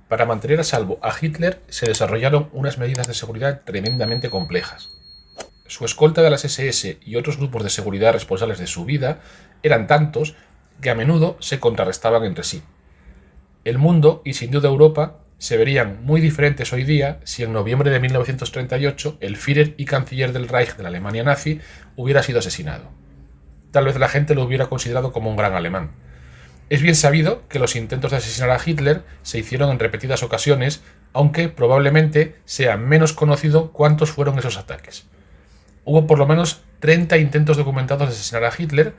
Para mantener a salvo a Hitler se desarrollaron unas medidas de seguridad tremendamente complejas. Su escolta de las SS y otros grupos de seguridad responsables de su vida eran tantos que a menudo se contrarrestaban entre sí. El mundo, y sin duda Europa, se verían muy diferentes hoy día si en noviembre de 1938 el Führer y canciller del Reich de la Alemania nazi hubiera sido asesinado. Tal vez la gente lo hubiera considerado como un gran alemán. Es bien sabido que los intentos de asesinar a Hitler se hicieron en repetidas ocasiones, aunque probablemente sea menos conocido cuántos fueron esos ataques. Hubo por lo menos 30 intentos documentados de asesinar a Hitler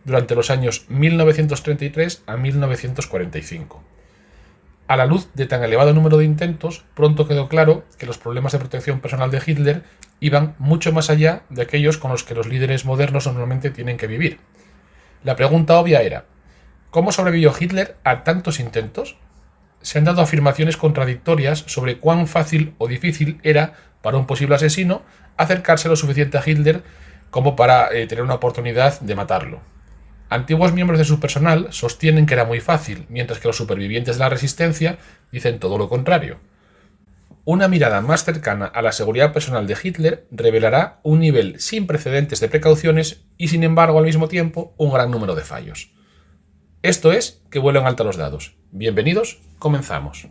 durante los años 1933 a 1945. A la luz de tan elevado número de intentos, pronto quedó claro que los problemas de protección personal de Hitler iban mucho más allá de aquellos con los que los líderes modernos normalmente tienen que vivir. La pregunta obvia era: ¿cómo sobrevivió Hitler a tantos intentos? Se han dado afirmaciones contradictorias sobre cuán fácil o difícil era para un posible asesino acercarse lo suficiente a Hitler como para tener una oportunidad de matarlo. Antiguos miembros de su personal sostienen que era muy fácil, mientras que los supervivientes de la resistencia dicen todo lo contrario. Una mirada más cercana a la seguridad personal de Hitler revelará un nivel sin precedentes de precauciones y, sin embargo, al mismo tiempo, un gran número de fallos. Esto es Que vuelan alto los dados. Bienvenidos, comenzamos.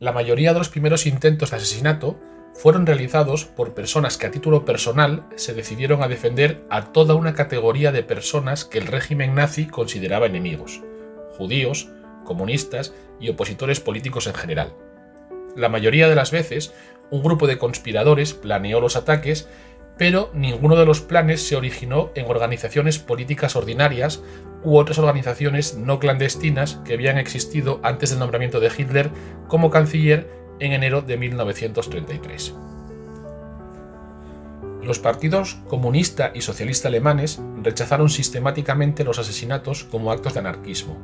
La mayoría de los primeros intentos de asesinato fueron realizados por personas que a título personal se decidieron a defender a toda una categoría de personas que el régimen nazi consideraba enemigos: judíos, comunistas y opositores políticos en general. La mayoría de las veces, un grupo de conspiradores planeó los ataques, pero ninguno de los planes se originó en organizaciones políticas ordinarias u otras organizaciones no clandestinas que habían existido antes del nombramiento de Hitler como canciller en enero de 1933. Los partidos comunista y socialista alemanes rechazaron sistemáticamente los asesinatos como actos de anarquismo.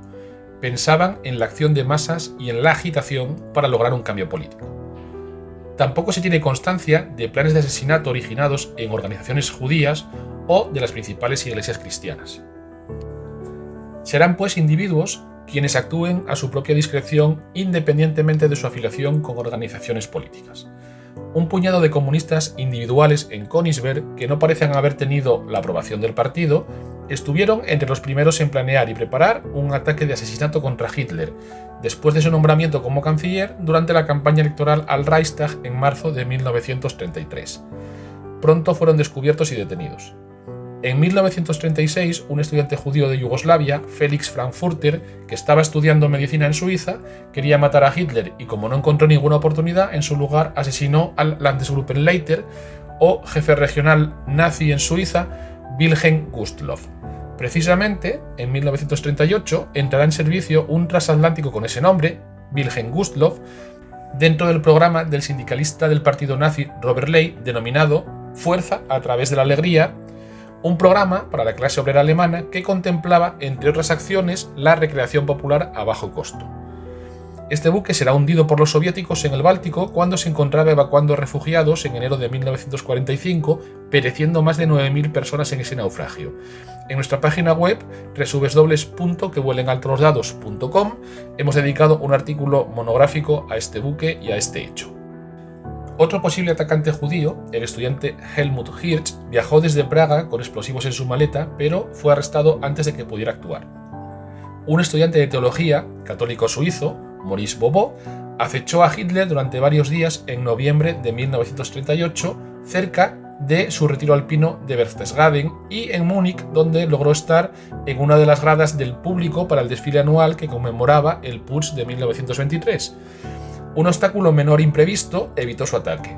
Pensaban en la acción de masas y en la agitación para lograr un cambio político. Tampoco se tiene constancia de planes de asesinato originados en organizaciones judías o de las principales iglesias cristianas. Serán pues individuos quienes actúen a su propia discreción independientemente de su afiliación con organizaciones políticas. Un puñado de comunistas individuales en Königsberg que no parecen haber tenido la aprobación del partido Estuvieron entre los primeros en planear y preparar un ataque de asesinato contra Hitler, después de su nombramiento como canciller durante la campaña electoral al Reichstag en marzo de 1933. Pronto fueron descubiertos y detenidos. En 1936, un estudiante judío de Yugoslavia, Felix Frankfurter, que estaba estudiando medicina en Suiza, quería matar a Hitler y, como no encontró ninguna oportunidad, en su lugar asesinó al Landesgruppenleiter o jefe regional nazi en Suiza, Wilhelm Gustloff. Precisamente, en 1938 entrará en servicio un transatlántico con ese nombre, Wilhelm Gustloff, dentro del programa del sindicalista del partido nazi Robert Ley, denominado Fuerza a través de la alegría, un programa para la clase obrera alemana que contemplaba, entre otras acciones, la recreación popular a bajo costo. Este buque será hundido por los soviéticos en el Báltico cuando se encontraba evacuando refugiados en enero de 1945, pereciendo más de 9.000 personas en ese naufragio. En nuestra página web, www.quevuelenaltolosdados.com, hemos dedicado un artículo monográfico a este buque y a este hecho. Otro posible atacante judío, el estudiante Helmut Hirsch, viajó desde Praga con explosivos en su maleta, pero fue arrestado antes de que pudiera actuar. Un estudiante de teología, católico suizo, Maurice Bobo, acechó a Hitler durante varios días en noviembre de 1938, cerca de su retiro alpino de Berchtesgaden y en Múnich, donde logró estar en una de las gradas del público para el desfile anual que conmemoraba el Putsch de 1923. Un obstáculo menor imprevisto evitó su ataque.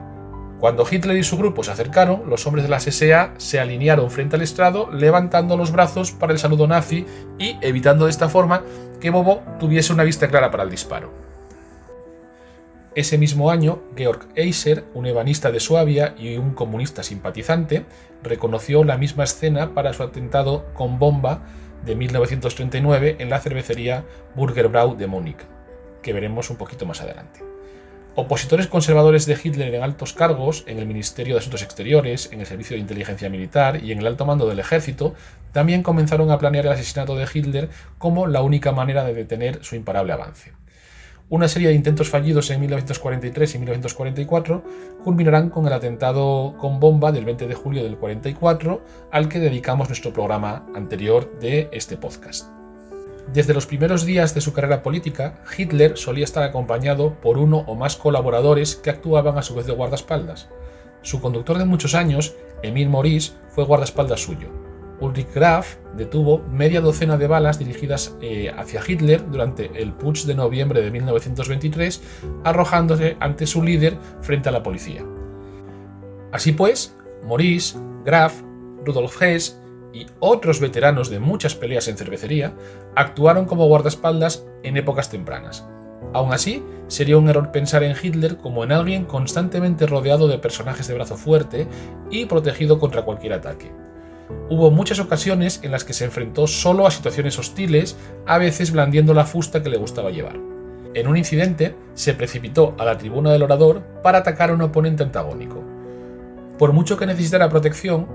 Cuando Hitler y su grupo se acercaron, los hombres de las SA se alinearon frente al estrado, levantando los brazos para el saludo nazi y evitando de esta forma que Bobo tuviese una vista clara para el disparo. Ese mismo año, Georg Eiser, un ebanista de Suabia y un comunista simpatizante, reconoció la misma escena para su atentado con bomba de 1939 en la cervecería Burgerbrau de Múnich, que veremos un poquito más adelante. Opositores conservadores de Hitler en altos cargos, en el Ministerio de Asuntos Exteriores, en el Servicio de Inteligencia Militar y en el alto mando del ejército, también comenzaron a planear el asesinato de Hitler como la única manera de detener su imparable avance. Una serie de intentos fallidos en 1943 y 1944 culminarán con el atentado con bomba del 20 de julio del 44, al que dedicamos nuestro programa anterior de este podcast. Desde los primeros días de su carrera política, Hitler solía estar acompañado por uno o más colaboradores que actuaban a su vez de guardaespaldas. Su conductor de muchos años, Emil Maurice, fue guardaespaldas suyo. Ulrich Graf detuvo media docena de balas dirigidas hacia Hitler durante el Putsch de noviembre de 1923, arrojándose ante su líder frente a la policía. Así pues, Maurice, Graf, Rudolf Hess y otros veteranos de muchas peleas en cervecería actuaron como guardaespaldas en épocas tempranas. Aún así, sería un error pensar en Hitler como en alguien constantemente rodeado de personajes de brazo fuerte y protegido contra cualquier ataque. Hubo muchas ocasiones en las que se enfrentó solo a situaciones hostiles, a veces blandiendo la fusta que le gustaba llevar. En un incidente, se precipitó a la tribuna del orador para atacar a un oponente antagónico. Por mucho que necesitara protección,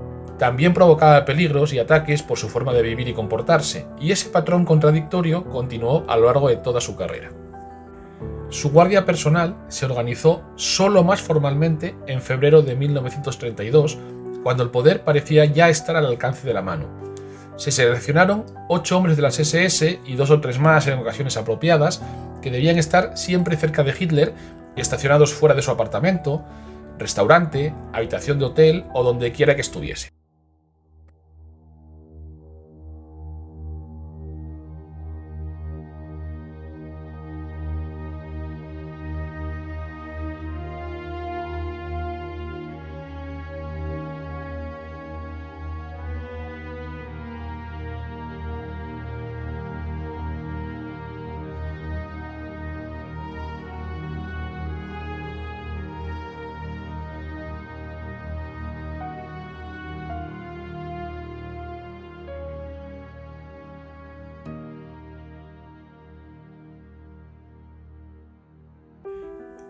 también provocaba peligros y ataques por su forma de vivir y comportarse, y ese patrón contradictorio continuó a lo largo de toda su carrera. Su guardia personal se organizó solo más formalmente en febrero de 1932, cuando el poder parecía ya estar al alcance de la mano. Se seleccionaron 8 hombres de las SS y 2 o 3 más en ocasiones apropiadas, que debían estar siempre cerca de Hitler, estacionados fuera de su apartamento, restaurante, habitación de hotel o donde quiera que estuviese.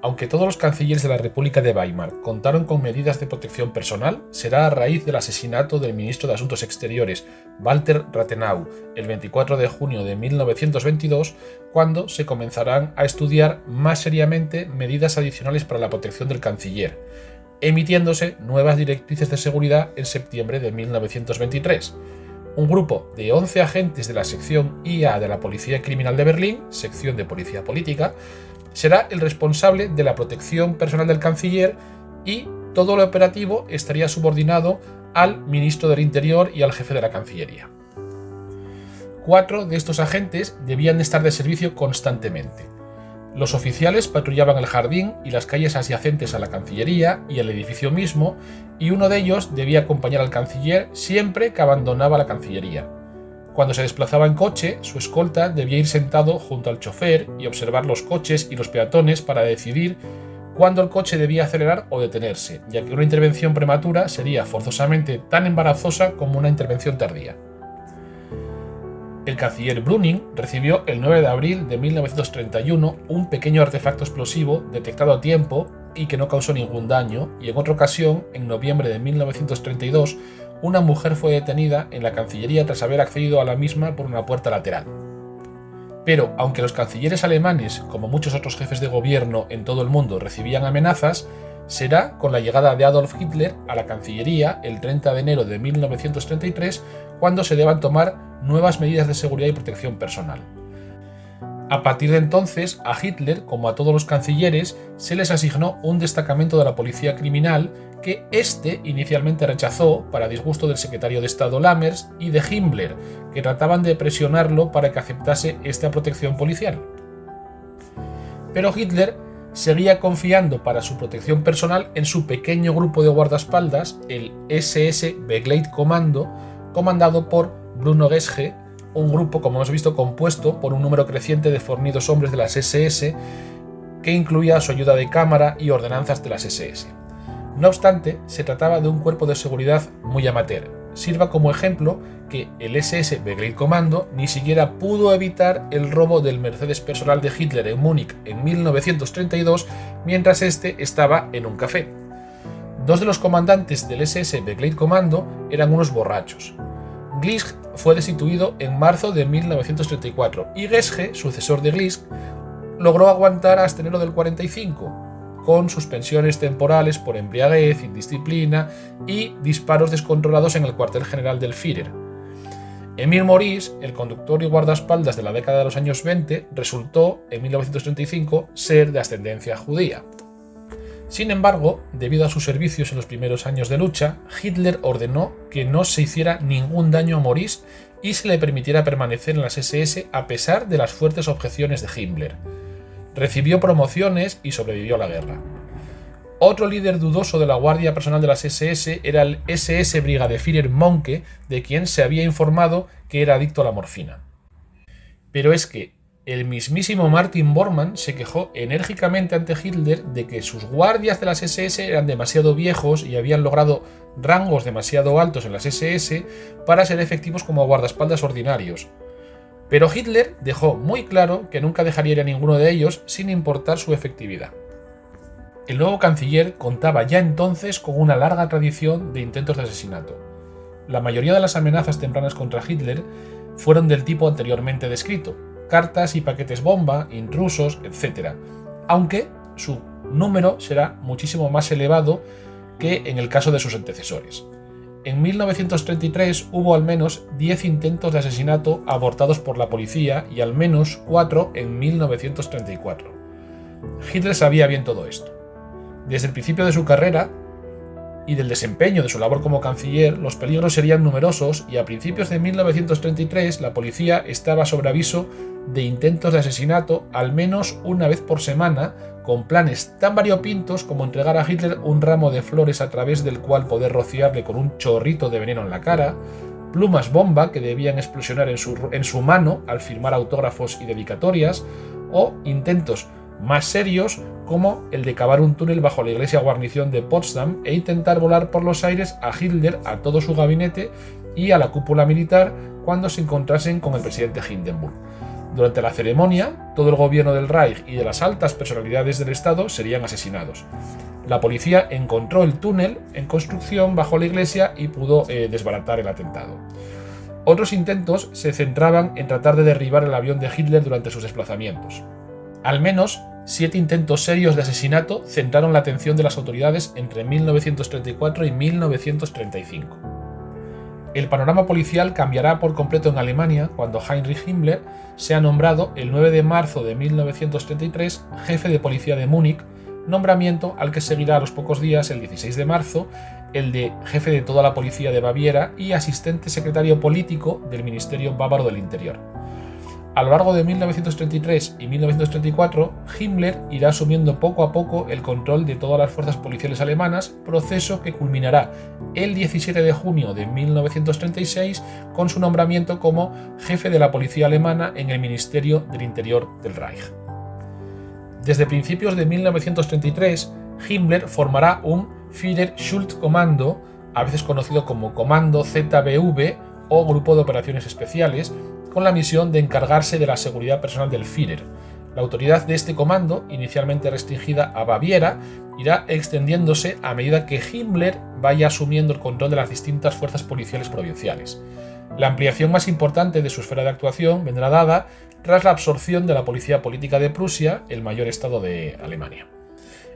Aunque todos los cancilleres de la República de Weimar contaron con medidas de protección personal, será a raíz del asesinato del ministro de Asuntos Exteriores, Walter Rathenau, el 24 de junio de 1922, cuando se comenzarán a estudiar más seriamente medidas adicionales para la protección del canciller, emitiéndose nuevas directrices de seguridad en septiembre de 1923. Un grupo de 11 agentes de la sección IA de la Policía Criminal de Berlín, sección de Policía Política, será el responsable de la protección personal del canciller y todo lo operativo estaría subordinado al ministro del Interior y al jefe de la Cancillería. 4 de estos agentes debían estar de servicio constantemente. Los oficiales patrullaban el jardín y las calles adyacentes a la Cancillería y el edificio mismo, y uno de ellos debía acompañar al canciller siempre que abandonaba la Cancillería. Cuando se desplazaba en coche, su escolta debía ir sentado junto al chofer y observar los coches y los peatones para decidir cuándo el coche debía acelerar o detenerse, ya que una intervención prematura sería forzosamente tan embarazosa como una intervención tardía. El canciller Brüning recibió el 9 de abril de 1931 un pequeño artefacto explosivo detectado a tiempo y que no causó ningún daño, y en otra ocasión, en noviembre de 1932, una mujer fue detenida en la Cancillería tras haber accedido a la misma por una puerta lateral. Pero, aunque los cancilleres alemanes, como muchos otros jefes de gobierno en todo el mundo, recibían amenazas, será con la llegada de Adolf Hitler a la Cancillería el 30 de enero de 1933 cuando se deban tomar nuevas medidas de seguridad y protección personal. A partir de entonces, a Hitler, como a todos los cancilleres, se les asignó un destacamento de la policía criminal que éste inicialmente rechazó para disgusto del secretario de Estado Lammers y de Himmler, que trataban de presionarlo para que aceptase esta protección policial. Pero Hitler seguía confiando para su protección personal en su pequeño grupo de guardaespaldas, el SS Begleitkommando, comandado por Bruno Gesge, un grupo, como hemos visto, compuesto por un número creciente de fornidos hombres de las SS, que incluía su ayuda de cámara y ordenanzas de las SS. No obstante, se trataba de un cuerpo de seguridad muy amateur. Sirva como ejemplo que el SS Begleitkommando ni siquiera pudo evitar el robo del Mercedes personal de Hitler en Múnich en 1932 mientras este estaba en un café. 2 de los comandantes del SS Begleitkommando eran unos borrachos. Glisk fue destituido en marzo de 1934 y Gesge, sucesor de Glisk, logró aguantar hasta enero del 45, con suspensiones temporales por embriaguez, indisciplina y disparos descontrolados en el cuartel general del Führer. Emil Maurice, el conductor y guardaespaldas de la década de los años 20, resultó, en 1935, ser de ascendencia judía. Sin embargo, debido a sus servicios en los primeros años de lucha, Hitler ordenó que no se hiciera ningún daño a Maurice y se le permitiera permanecer en las SS a pesar de las fuertes objeciones de Himmler. Recibió promociones y sobrevivió a la guerra. Otro líder dudoso de la guardia personal de las SS era el SS Brigadeführer Monke, de quien se había informado que era adicto a la morfina. Pero es que el mismísimo Martin Bormann se quejó enérgicamente ante Hitler de que sus guardias de las SS eran demasiado viejos y habían logrado rangos demasiado altos en las SS para ser efectivos como guardaespaldas ordinarios. Pero Hitler dejó muy claro que nunca dejaría ir a ninguno de ellos sin importar su efectividad. El nuevo canciller contaba ya entonces con una larga tradición de intentos de asesinato. La mayoría de las amenazas tempranas contra Hitler fueron del tipo anteriormente descrito: cartas y paquetes bomba, intrusos, etc., aunque su número será muchísimo más elevado que en el caso de sus antecesores. En 1933 hubo al menos 10 intentos de asesinato abortados por la policía y al menos 4 en 1934. Hitler sabía bien todo esto. Desde el principio de su carrera y del desempeño de su labor como canciller, los peligros serían numerosos y a principios de 1933 la policía estaba sobre aviso de intentos de asesinato al menos una vez por semana, con planes tan variopintos como entregar a Hitler un ramo de flores a través del cual poder rociarle con un chorrito de veneno en la cara, plumas bomba que debían explosionar en su mano al firmar autógrafos y dedicatorias, o intentos más serios como el de cavar un túnel bajo la iglesia guarnición de Potsdam e intentar volar por los aires a Hitler, a todo su gabinete y a la cúpula militar cuando se encontrasen con el presidente Hindenburg. Durante la ceremonia, todo el gobierno del Reich y de las altas personalidades del Estado serían asesinados. La policía encontró el túnel en construcción bajo la iglesia y pudo desbaratar el atentado. Otros intentos se centraban en tratar de derribar el avión de Hitler durante sus desplazamientos. Al menos 7 intentos serios de asesinato centraron la atención de las autoridades entre 1934 y 1935. El panorama policial cambiará por completo en Alemania cuando Heinrich Himmler sea nombrado el 9 de marzo de 1933 jefe de policía de Múnich, nombramiento al que seguirá a los pocos días, el 16 de marzo, el de jefe de toda la policía de Baviera y asistente secretario político del Ministerio Bávaro del Interior. A lo largo de 1933 y 1934, Himmler irá asumiendo poco a poco el control de todas las fuerzas policiales alemanas, proceso que culminará el 17 de junio de 1936 con su nombramiento como jefe de la policía alemana en el Ministerio del Interior del Reich. Desde principios de 1933, Himmler formará un Führerschutzkommando, a veces conocido como Comando ZBV o Grupo de Operaciones Especiales, con la misión de encargarse de la seguridad personal del Führer. La autoridad de este comando, inicialmente restringida a Baviera, irá extendiéndose a medida que Himmler vaya asumiendo el control de las distintas fuerzas policiales provinciales. La ampliación más importante de su esfera de actuación vendrá dada tras la absorción de la Policía Política de Prusia, el mayor estado de Alemania.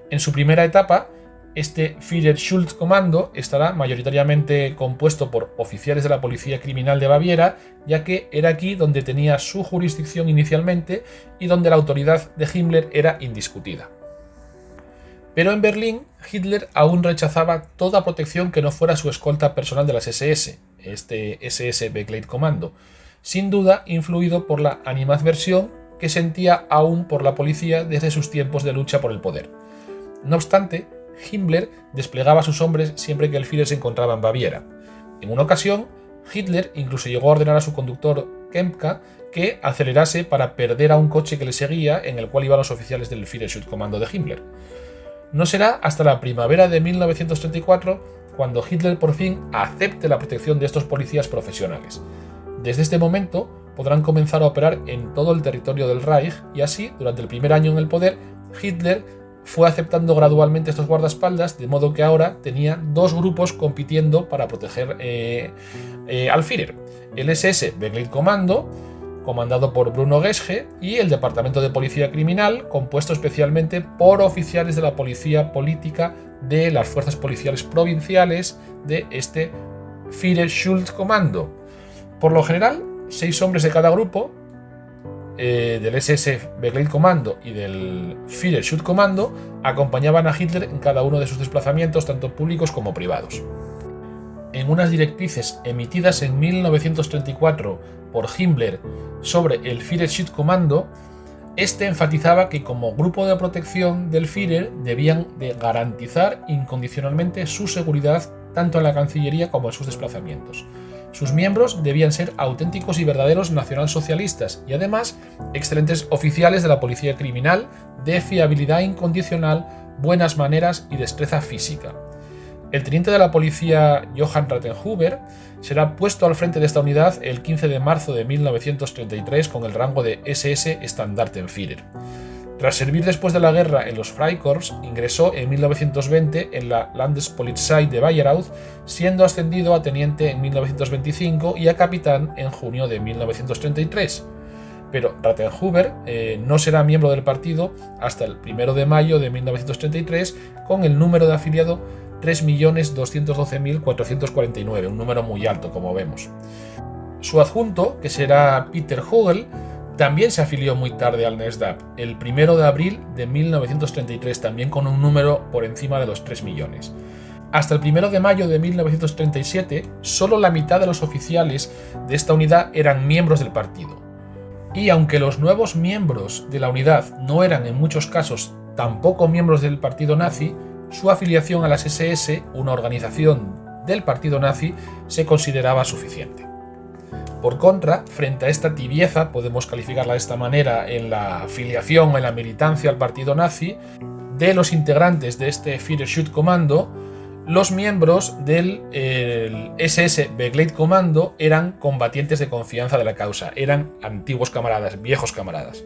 En su primera etapa, este Führerschutzkommando estará mayoritariamente compuesto por oficiales de la Policía Criminal de Baviera, ya que era aquí donde tenía su jurisdicción inicialmente y donde la autoridad de Himmler era indiscutida. Pero en Berlín, Hitler aún rechazaba toda protección que no fuera su escolta personal de las SS, este SS Begleitkommando, sin duda influido por la animadversión que sentía aún por la policía desde sus tiempos de lucha por el poder. No obstante, Himmler desplegaba a sus hombres siempre que el Führer se encontraba en Baviera. En una ocasión, Hitler incluso llegó a ordenar a su conductor Kempka que acelerase para perder a un coche que le seguía en el cual iban los oficiales del Führerschutzkommando de Himmler. No será hasta la primavera de 1934 cuando Hitler por fin acepte la protección de estos policías profesionales. Desde este momento podrán comenzar a operar en todo el territorio del Reich y así, durante el primer año en el poder, Hitler fue aceptando gradualmente estos guardaespaldas, de modo que ahora tenía dos grupos compitiendo para proteger al Führer. El SS Begleitkommando, comandado por Bruno Geschke, y el Departamento de Policía Criminal, compuesto especialmente por oficiales de la Policía Política de las fuerzas policiales provinciales de este Führerschutzkommando. Por lo general, 6 hombres de cada grupo, del SS Begleitkommando y del Führerschutzkommando, acompañaban a Hitler en cada uno de sus desplazamientos, tanto públicos como privados. En unas directrices emitidas en 1934 por Himmler sobre el Führerschutzkommando, este enfatizaba que como grupo de protección del Führer debían de garantizar incondicionalmente su seguridad tanto en la Cancillería como en sus desplazamientos. Sus miembros debían ser auténticos y verdaderos nacionalsocialistas y además excelentes oficiales de la policía criminal, de fiabilidad incondicional, buenas maneras y destreza física. El teniente de la policía Johann Rathenhuber será puesto al frente de esta unidad el 15 de marzo de 1933 con el rango de SS Standartenführer. Tras servir después de la guerra en los Freikorps, ingresó en 1920 en la Landespolizei de Bayreuth, siendo ascendido a teniente en 1925 y a capitán en junio de 1933. Pero Rathenhuber no será miembro del partido hasta el 1 de mayo de 1933 con el número de afiliado 3.212.449, un número muy alto como vemos. Su adjunto, que será Peter Hugel, también se afilió muy tarde al NSDAP, el 1 de abril de 1933, también con un número por encima de los 3 millones. Hasta el 1 de mayo de 1937, solo la mitad de los oficiales de esta unidad eran miembros del partido. Y aunque los nuevos miembros de la unidad no eran en muchos casos tampoco miembros del partido nazi, su afiliación a las SS, una organización del partido nazi, se consideraba suficiente. Por contra, frente a esta tibieza, podemos calificarla de esta manera, en la afiliación o en la militancia al partido nazi, de los integrantes de este Führerschutzkommando, los miembros del SS Begleitkommando eran combatientes de confianza de la causa, eran antiguos camaradas, viejos camaradas.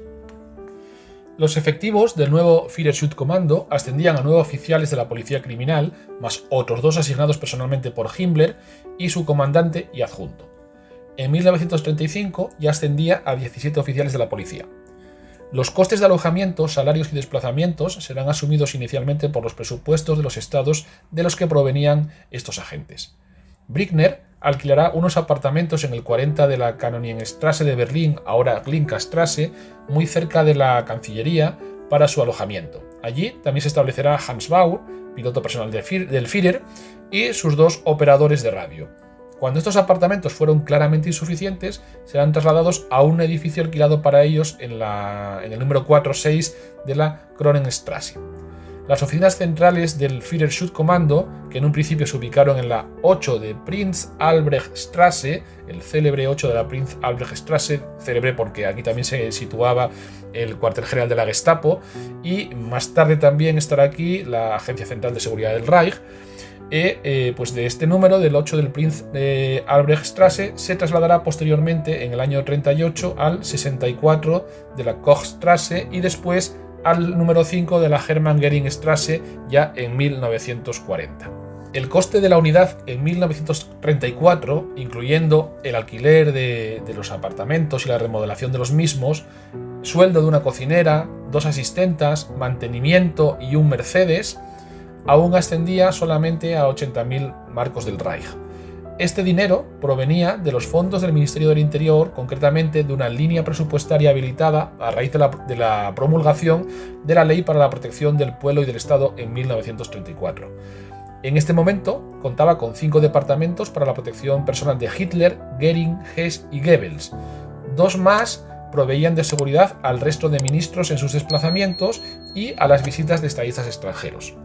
Los efectivos del nuevo Führerschutzkommando ascendían a 9 oficiales de la policía criminal, más otros 2 asignados personalmente por Himmler y su comandante y adjunto. En 1935 ya ascendía a 17 oficiales de la policía. Los costes de alojamiento, salarios y desplazamientos serán asumidos inicialmente por los presupuestos de los estados de los que provenían estos agentes. Brickner alquilará unos apartamentos en el 40 de la Kanonienstraße de Berlín, ahora Glinka-Straße, muy cerca de la Cancillería, para su alojamiento. Allí también se establecerá Hans Baur, piloto personal del Führer, y sus 2 operadores de radio. Cuando estos apartamentos fueron claramente insuficientes, serán trasladados a un edificio alquilado para ellos en el número 4-6 de la Kronenstraße. Las oficinas centrales del Führerschutzkommando, que en un principio se ubicaron en la 8 de Prinz-Albrecht-Straße, el célebre 8 de la Prinz-Albrecht-Straße, célebre porque aquí también se situaba el cuartel general de la Gestapo, y más tarde también estará aquí la Agencia Central de Seguridad del Reich. Pues de este número, del 8 del Prinz-Albrecht-Straße, se trasladará posteriormente en el año 38 al 64 de la Kochstraße y después al número 5 de la Hermann-Göring-Straße ya en 1940. El coste de la unidad en 1934, incluyendo el alquiler de los apartamentos y la remodelación de los mismos, sueldo de una cocinera, 2 asistentas, mantenimiento y un Mercedes, aún ascendía solamente a 80.000 marcos del Reich. Este dinero provenía de los fondos del Ministerio del Interior, concretamente de una línea presupuestaria habilitada a raíz de la promulgación de la Ley para la Protección del Pueblo y del Estado en 1934. En este momento contaba con 5 departamentos para la protección personal de Hitler, Göring, Hess y Goebbels. 2 más proveían de seguridad al resto de ministros en sus desplazamientos y a las visitas de estadistas extranjeros.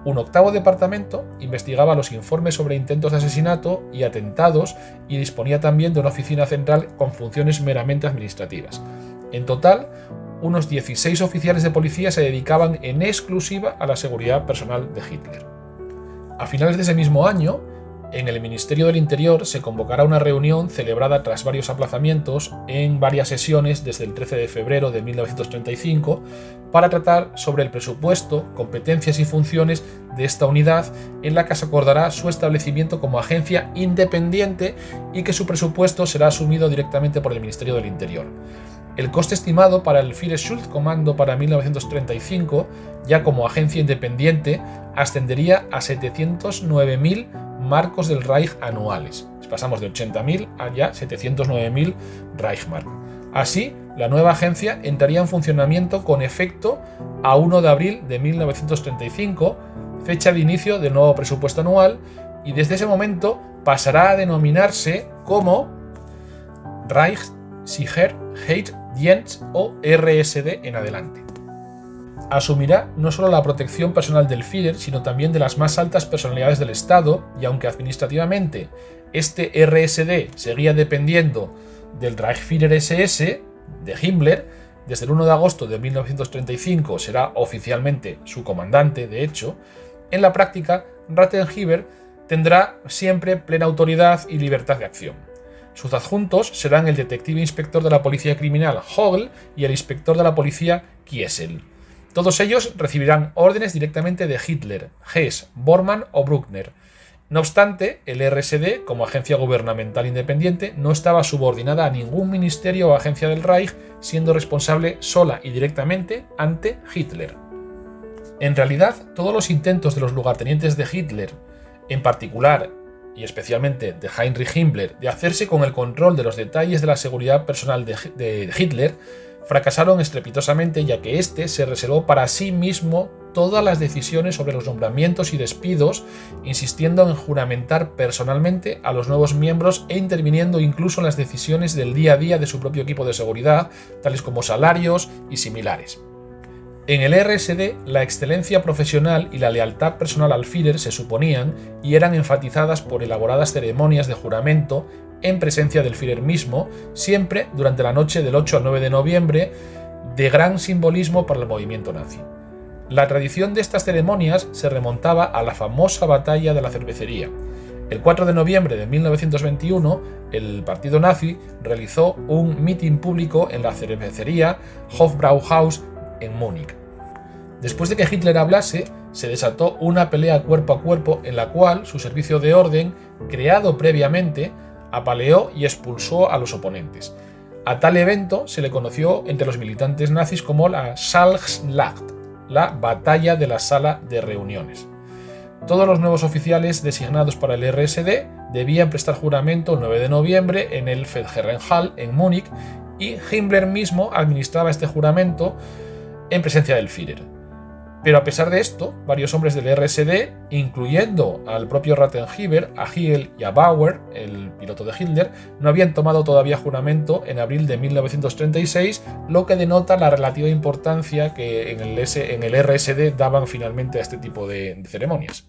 Un 8º departamento investigaba los informes sobre intentos de asesinato y atentados y disponía también de una oficina central con funciones meramente administrativas. En total, unos 16 oficiales de policía se dedicaban en exclusiva a la seguridad personal de Hitler. A finales de ese mismo año, en el Ministerio del Interior se convocará una reunión celebrada tras varios aplazamientos en varias sesiones desde el 13 de febrero de 1935 para tratar sobre el presupuesto, competencias y funciones de esta unidad, en la que se acordará su establecimiento como agencia independiente y que su presupuesto será asumido directamente por el Ministerio del Interior. El coste estimado para el Führerschutzkommando para 1935, ya como agencia independiente, ascendería a 709.000 marcos del Reich anuales. Pasamos de 80.000 a ya 709.000 Reichsmark. Así, la nueva agencia entraría en funcionamiento con efecto a 1 de abril de 1935, fecha de inicio del nuevo presupuesto anual, y desde ese momento pasará a denominarse como Reichssicherheitsdienst o RSD en adelante. Asumirá no solo la protección personal del Führer, sino también de las más altas personalidades del Estado, y aunque administrativamente este RSD seguía dependiendo del Reichsführer SS de Himmler, desde el 1 de agosto de 1935 será oficialmente su comandante, de hecho, en la práctica Rattenhieber tendrá siempre plena autoridad y libertad de acción. Sus adjuntos serán el detective inspector de la policía criminal Hogel y el inspector de la policía Kiesel. Todos ellos recibirán órdenes directamente de Hitler, Hess, Bormann o Bruckner. No obstante, el RSD, como agencia gubernamental independiente, no estaba subordinada a ningún ministerio o agencia del Reich, siendo responsable sola y directamente ante Hitler. En realidad, todos los intentos de los lugartenientes de Hitler, en particular y especialmente de Heinrich Himmler, de hacerse con el control de los detalles de la seguridad personal de Hitler, fracasaron estrepitosamente, ya que éste se reservó para sí mismo todas las decisiones sobre los nombramientos y despidos, insistiendo en juramentar personalmente a los nuevos miembros e interviniendo incluso en las decisiones del día a día de su propio equipo de seguridad, tales como salarios y similares. En el RSD, la excelencia profesional y la lealtad personal al Führer se suponían y eran enfatizadas por elaboradas ceremonias de juramento en presencia del Führer mismo, siempre durante la noche del 8 al 9 de noviembre, de gran simbolismo para el movimiento nazi. La tradición de estas ceremonias se remontaba a la famosa batalla de la cervecería. El 4 de noviembre de 1921, el partido nazi realizó un mitin público en la cervecería Hofbrauhaus en Múnich. Después de que Hitler hablase, se desató una pelea cuerpo a cuerpo en la cual su servicio de orden, creado previamente, apaleó y expulsó a los oponentes. A tal evento se le conoció entre los militantes nazis como la Salzschlacht, la batalla de la sala de reuniones. Todos los nuevos oficiales designados para el RSD debían prestar juramento el 9 de noviembre en el Feldherrenhall en Múnich, y Himmler mismo administraba este juramento en presencia del Führer. Pero a pesar de esto, varios hombres del RSD, incluyendo al propio Rattenhieber, a Hegel y a Bauer, el piloto de Hitler, no habían tomado todavía juramento en abril de 1936, lo que denota la relativa importancia que en el RSD daban finalmente a este tipo de ceremonias.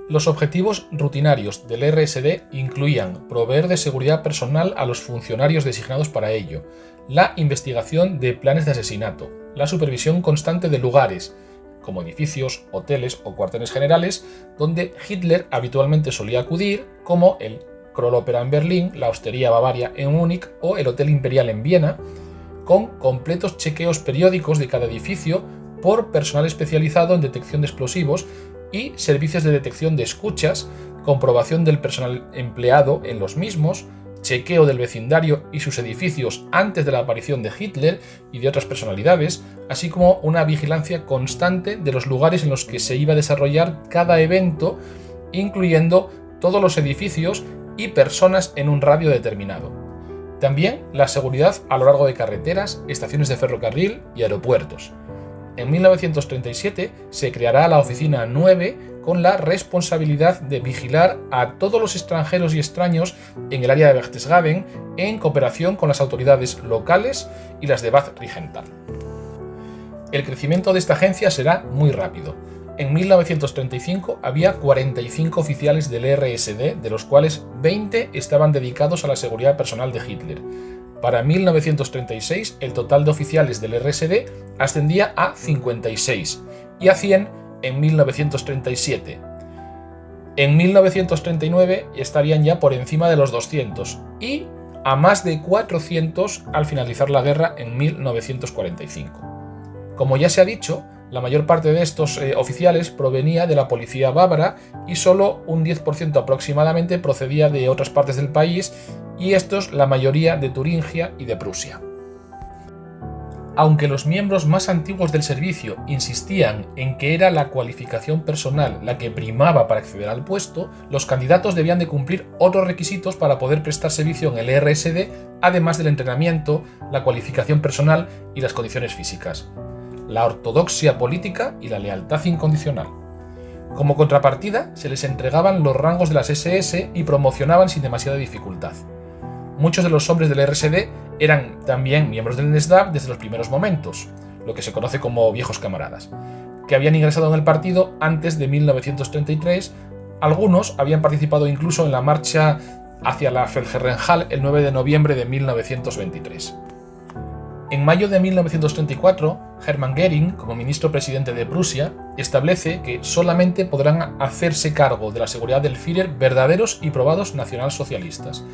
Los objetivos rutinarios del RSD incluían proveer de seguridad personal a los funcionarios designados para ello, la investigación de planes de asesinato, la supervisión constante de lugares, como edificios, hoteles o cuarteles generales, donde Hitler habitualmente solía acudir, como el Kroll-Opera en Berlín, la Hostería Bavaria en Múnich o el Hotel Imperial en Viena, con completos chequeos periódicos de cada edificio por personal especializado en detección de explosivos y servicios de detección de escuchas, comprobación del personal empleado en los mismos, chequeo del vecindario y sus edificios antes de la aparición de Hitler y de otras personalidades, así como una vigilancia constante de los lugares en los que se iba a desarrollar cada evento, incluyendo todos los edificios y personas en un radio determinado. También la seguridad a lo largo de carreteras, estaciones de ferrocarril y aeropuertos. En 1937 se creará la Oficina 9 con la responsabilidad de vigilar a todos los extranjeros y extraños en el área de Berchtesgaden en cooperación con las autoridades locales y las de Bad Reichenthal. El crecimiento de esta agencia será muy rápido. En 1935 había 45 oficiales del RSD, de los cuales 20 estaban dedicados a la seguridad personal de Hitler. Para 1936, el total de oficiales del RSD ascendía a 56 y a 100 en 1937. En 1939 estarían ya por encima de los 200 y a más de 400 al finalizar la guerra en 1945. Como ya se ha dicho, la mayor parte de estos oficiales provenía de la policía bávara y solo un 10% aproximadamente procedía de otras partes del país, y estos la mayoría de Turingia y de Prusia. Aunque los miembros más antiguos del servicio insistían en que era la cualificación personal la que primaba para acceder al puesto, los candidatos debían de cumplir otros requisitos para poder prestar servicio en el RSD, además del entrenamiento, la cualificación personal y las condiciones físicas, la ortodoxia política y la lealtad incondicional. Como contrapartida, se les entregaban los rangos de las SS y promocionaban sin demasiada dificultad. Muchos de los hombres del RSD eran también miembros del NSDAP desde los primeros momentos, lo que se conoce como viejos camaradas, que habían ingresado en el partido antes de 1933. Algunos habían participado incluso en la marcha hacia la Feldherrenhall el 9 de noviembre de 1923. En mayo de 1934, Hermann Göring, como ministro presidente de Prusia, establece que solamente podrán hacerse cargo de la seguridad del Führer verdaderos y probados nacionalsocialistas.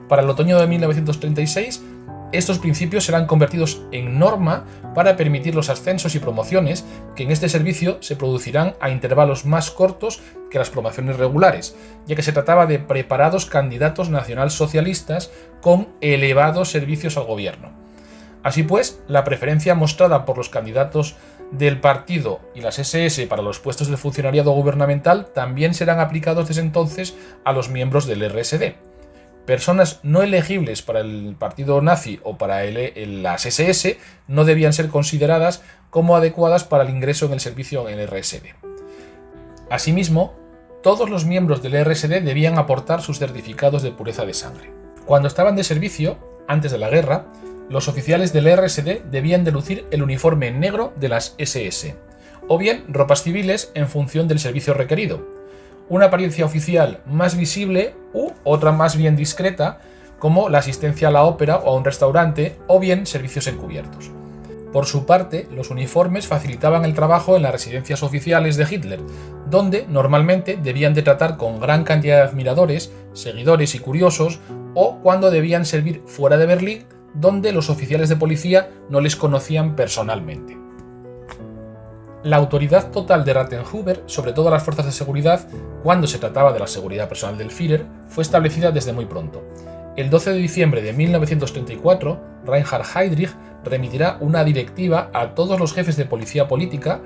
Para el otoño de 1936, estos principios serán convertidos en norma para permitir los ascensos y promociones, que en este servicio se producirán a intervalos más cortos que las promociones regulares, ya que se trataba de preparados candidatos nacionalsocialistas con elevados servicios al gobierno. Así pues, la preferencia mostrada por los candidatos del partido y las SS para los puestos de funcionariado gubernamental también serán aplicados desde entonces a los miembros del RSD. Personas no elegibles para el partido nazi o para las SS no debían ser consideradas como adecuadas para el ingreso en el servicio en el RSD. Asimismo, todos los miembros del RSD debían aportar sus certificados de pureza de sangre. Cuando estaban de servicio, antes de la guerra, los oficiales del RSD debían de lucir el uniforme negro de las SS, o bien ropas civiles en función del servicio requerido. Una apariencia oficial más visible u otra más bien discreta como la asistencia a la ópera o a un restaurante, o bien servicios encubiertos. Por su parte, los uniformes facilitaban el trabajo en las residencias oficiales de Hitler, donde normalmente debían de tratar con gran cantidad de admiradores, seguidores y curiosos, o cuando debían servir fuera de Berlín, donde los oficiales de policía no les conocían personalmente. La autoridad total de Rattenhuber sobre todas las fuerzas de seguridad, cuando se trataba de la seguridad personal del Führer, fue establecida desde muy pronto. El 12 de diciembre de 1934, Reinhard Heydrich remitirá una directiva a todos los jefes de policía política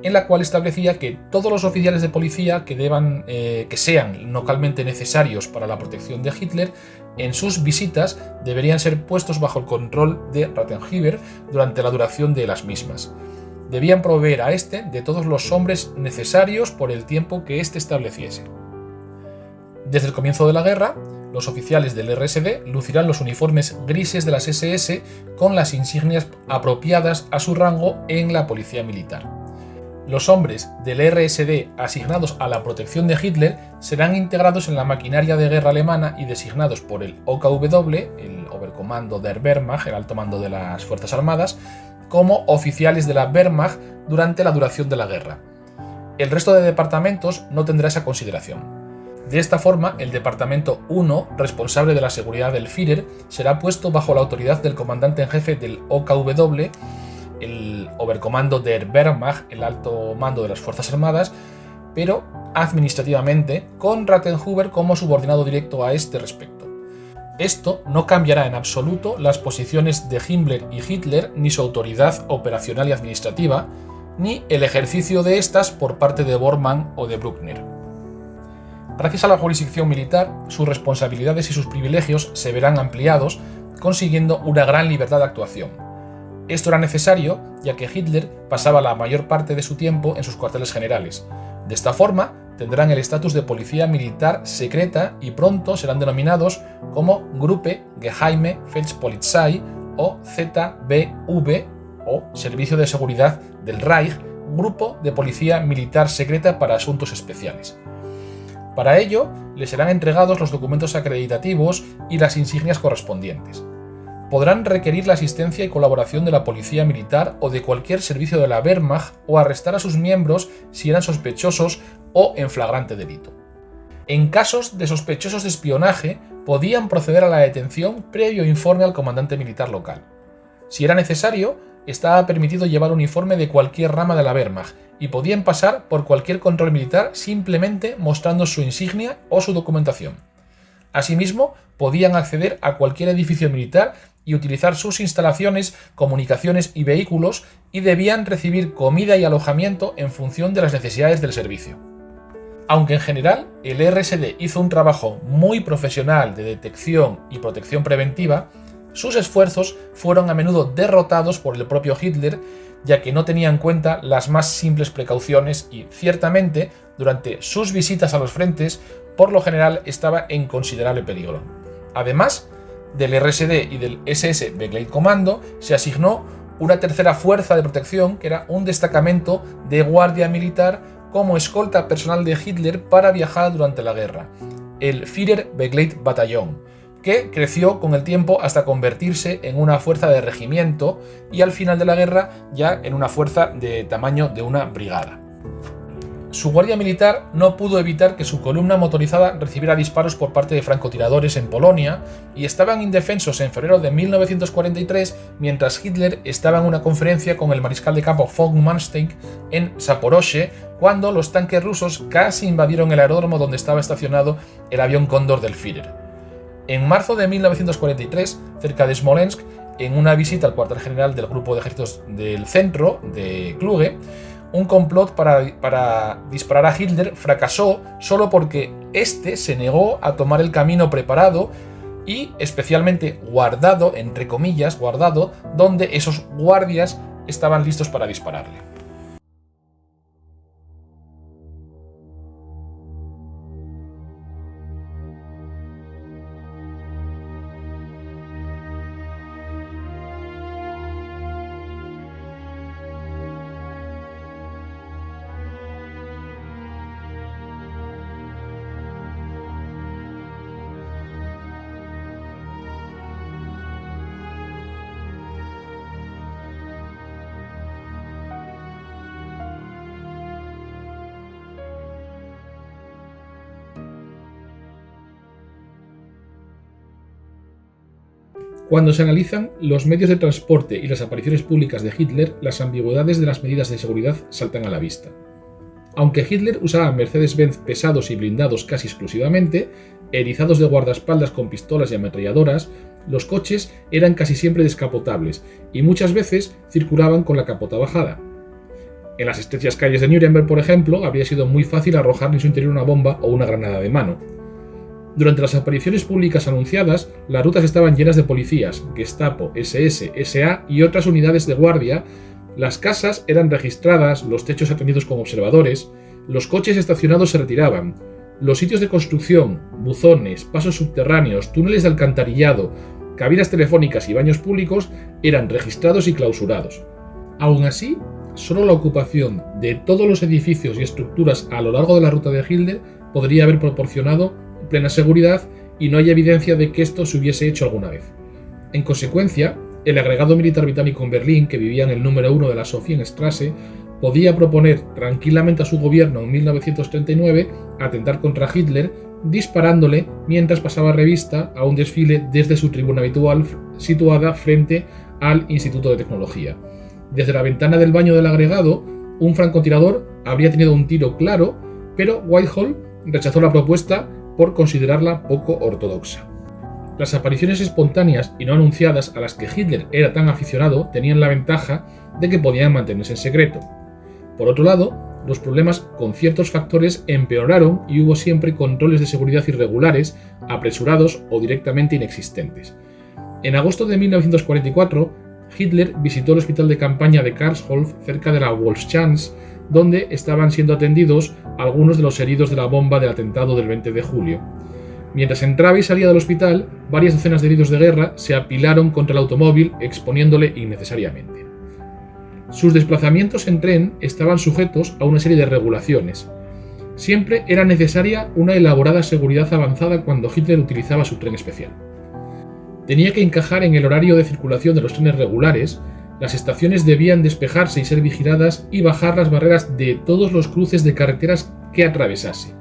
en la cual establecía que todos los oficiales de policía que sean localmente necesarios para la protección de Hitler, en sus visitas deberían ser puestos bajo el control de Rattenhuber durante la duración de las mismas. Debían proveer a este de todos los hombres necesarios por el tiempo que éste estableciese. Desde el comienzo de la guerra, los oficiales del RSD lucirán los uniformes grises de las SS con las insignias apropiadas a su rango en la policía militar. Los hombres del RSD asignados a la protección de Hitler serán integrados en la maquinaria de guerra alemana y designados por el OKW, el Oberkommando der Wehrmacht, el alto mando de las Fuerzas Armadas, como oficiales de la Wehrmacht durante la duración de la guerra. El resto de departamentos no tendrá esa consideración. De esta forma, el Departamento 1, responsable de la seguridad del Führer, será puesto bajo la autoridad del comandante en jefe del OKW, el Oberkommando der Wehrmacht, el alto mando de las Fuerzas Armadas, pero administrativamente con Rattenhuber como subordinado directo a este respecto. Esto no cambiará en absoluto las posiciones de Himmler y Hitler, ni su autoridad operacional y administrativa, ni el ejercicio de estas por parte de Bormann o de Bruckner. Gracias a la jurisdicción militar, sus responsabilidades y sus privilegios se verán ampliados, consiguiendo una gran libertad de actuación. Esto era necesario, ya que Hitler pasaba la mayor parte de su tiempo en sus cuarteles generales. De esta forma, tendrán el estatus de policía militar secreta y pronto serán denominados como Gruppe Geheime Feldpolizei o ZBV o Servicio de Seguridad del Reich, Grupo de Policía Militar Secreta para Asuntos Especiales. Para ello, les serán entregados los documentos acreditativos y las insignias correspondientes. Podrán requerir la asistencia y colaboración de la policía militar o de cualquier servicio de la Wehrmacht o arrestar a sus miembros si eran sospechosos o en flagrante delito. En casos de sospechosos de espionaje, podían proceder a la detención previo informe al comandante militar local. Si era necesario, estaba permitido llevar uniforme de cualquier rama de la Wehrmacht y podían pasar por cualquier control militar simplemente mostrando su insignia o su documentación. Asimismo, podían acceder a cualquier edificio militar y utilizar sus instalaciones, comunicaciones y vehículos, y debían recibir comida y alojamiento en función de las necesidades del servicio. Aunque en general el RSD hizo un trabajo muy profesional de detección y protección preventiva, sus esfuerzos fueron a menudo derrotados por el propio Hitler, ya que no tenía en cuenta las más simples precauciones y, ciertamente, durante sus visitas a los frentes, por lo general estaba en considerable peligro. Además, del RSD y del SS Begleitkommando se asignó una tercera fuerza de protección, que era un destacamento de guardia militar como escolta personal de Hitler para viajar durante la guerra, el Führer Begleitbataillon, que creció con el tiempo hasta convertirse en una fuerza de regimiento y al final de la guerra ya en una fuerza de tamaño de una brigada. Su guardia militar no pudo evitar que su columna motorizada recibiera disparos por parte de francotiradores en Polonia y estaban indefensos en febrero de 1943 mientras Hitler estaba en una conferencia con el mariscal de campo von Manstein en Zaporozhye cuando los tanques rusos casi invadieron el aeródromo donde estaba estacionado el avión Cóndor del Führer. En marzo de 1943, cerca de Smolensk, en una visita al cuartel general del Grupo de Ejércitos del Centro de Kluge, un complot para disparar a Hitler fracasó solo porque éste se negó a tomar el camino preparado y especialmente guardado, entre comillas, guardado, donde esos guardias estaban listos para dispararle. Cuando se analizan los medios de transporte y las apariciones públicas de Hitler, las ambigüedades de las medidas de seguridad saltan a la vista. Aunque Hitler usaba Mercedes-Benz pesados y blindados casi exclusivamente, erizados de guardaespaldas con pistolas y ametralladoras, los coches eran casi siempre descapotables y muchas veces circulaban con la capota bajada. En las estrechas calles de Nuremberg, por ejemplo, habría sido muy fácil arrojar en su interior una bomba o una granada de mano. Durante las apariciones públicas anunciadas, las rutas estaban llenas de policías, Gestapo, SS, SA y otras unidades de guardia. Las casas eran registradas, los techos atendidos con observadores, los coches estacionados se retiraban, los sitios de construcción, buzones, pasos subterráneos, túneles de alcantarillado, cabinas telefónicas y baños públicos eran registrados y clausurados. Aún así, solo la ocupación de todos los edificios y estructuras a lo largo de la ruta de Hitler podría haber proporcionado plena seguridad y no hay evidencia de que esto se hubiese hecho alguna vez. En consecuencia, el agregado militar británico en Berlín, que vivía en el número 1 de la Sophienstrasse, podía proponer tranquilamente a su gobierno en 1939 atentar contra Hitler, disparándole mientras pasaba revista a un desfile desde su tribuna habitual situada frente al Instituto de Tecnología. Desde la ventana del baño del agregado, un francotirador habría tenido un tiro claro, pero Whitehall rechazó la propuesta por considerarla poco ortodoxa. Las apariciones espontáneas y no anunciadas a las que Hitler era tan aficionado tenían la ventaja de que podían mantenerse en secreto. Por otro lado, los problemas con ciertos factores empeoraron y hubo siempre controles de seguridad irregulares, apresurados o directamente inexistentes. En agosto de 1944, Hitler visitó el hospital de campaña de Karlshof cerca de la Wolfschanze, donde estaban siendo atendidos algunos de los heridos de la bomba del atentado del 20 de julio. Mientras entraba y salía del hospital, varias docenas de heridos de guerra se apilaron contra el automóvil, exponiéndole innecesariamente. Sus desplazamientos en tren estaban sujetos a una serie de regulaciones. Siempre era necesaria una elaborada seguridad avanzada cuando Hitler utilizaba su tren especial. Tenía que encajar en el horario de circulación de los trenes regulares, las estaciones debían despejarse y ser vigiladas y bajar las barreras de todos los cruces de carreteras que atravesase.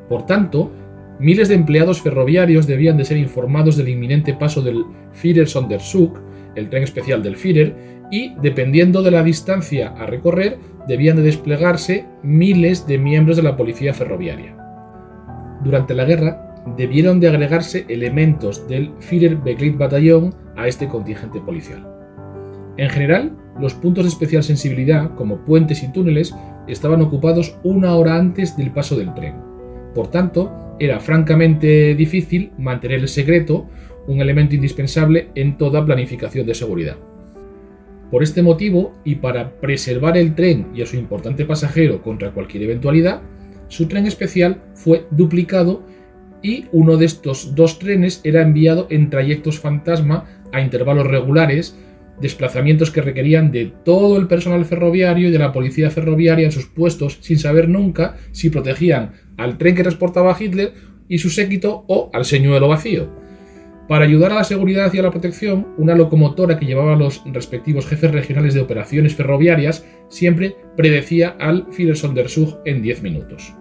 Por tanto, miles de empleados ferroviarios debían de ser informados del inminente paso del Führersonderzug, el tren especial del Führer, y, dependiendo de la distancia a recorrer, debían de desplegarse miles de miembros de la policía ferroviaria. Durante la guerra, debieron de agregarse elementos del Führerbegleitbataillon a este contingente policial. En general, los puntos de especial sensibilidad, como puentes y túneles, estaban ocupados una hora antes del paso del tren. Por tanto, era francamente difícil mantener el secreto, un elemento indispensable en toda planificación de seguridad. Por este motivo, y para preservar el tren y a su importante pasajero contra cualquier eventualidad, su tren especial fue duplicado y uno de estos dos trenes era enviado en trayectos fantasma a intervalos regulares, desplazamientos que requerían de todo el personal ferroviario y de la policía ferroviaria en sus puestos sin saber nunca si protegían al tren que transportaba a Hitler y su séquito o al señuelo vacío. Para ayudar a la seguridad y a la protección, una locomotora que llevaba a los respectivos jefes regionales de operaciones ferroviarias siempre predecía al Führersonderzug en 10 minutos.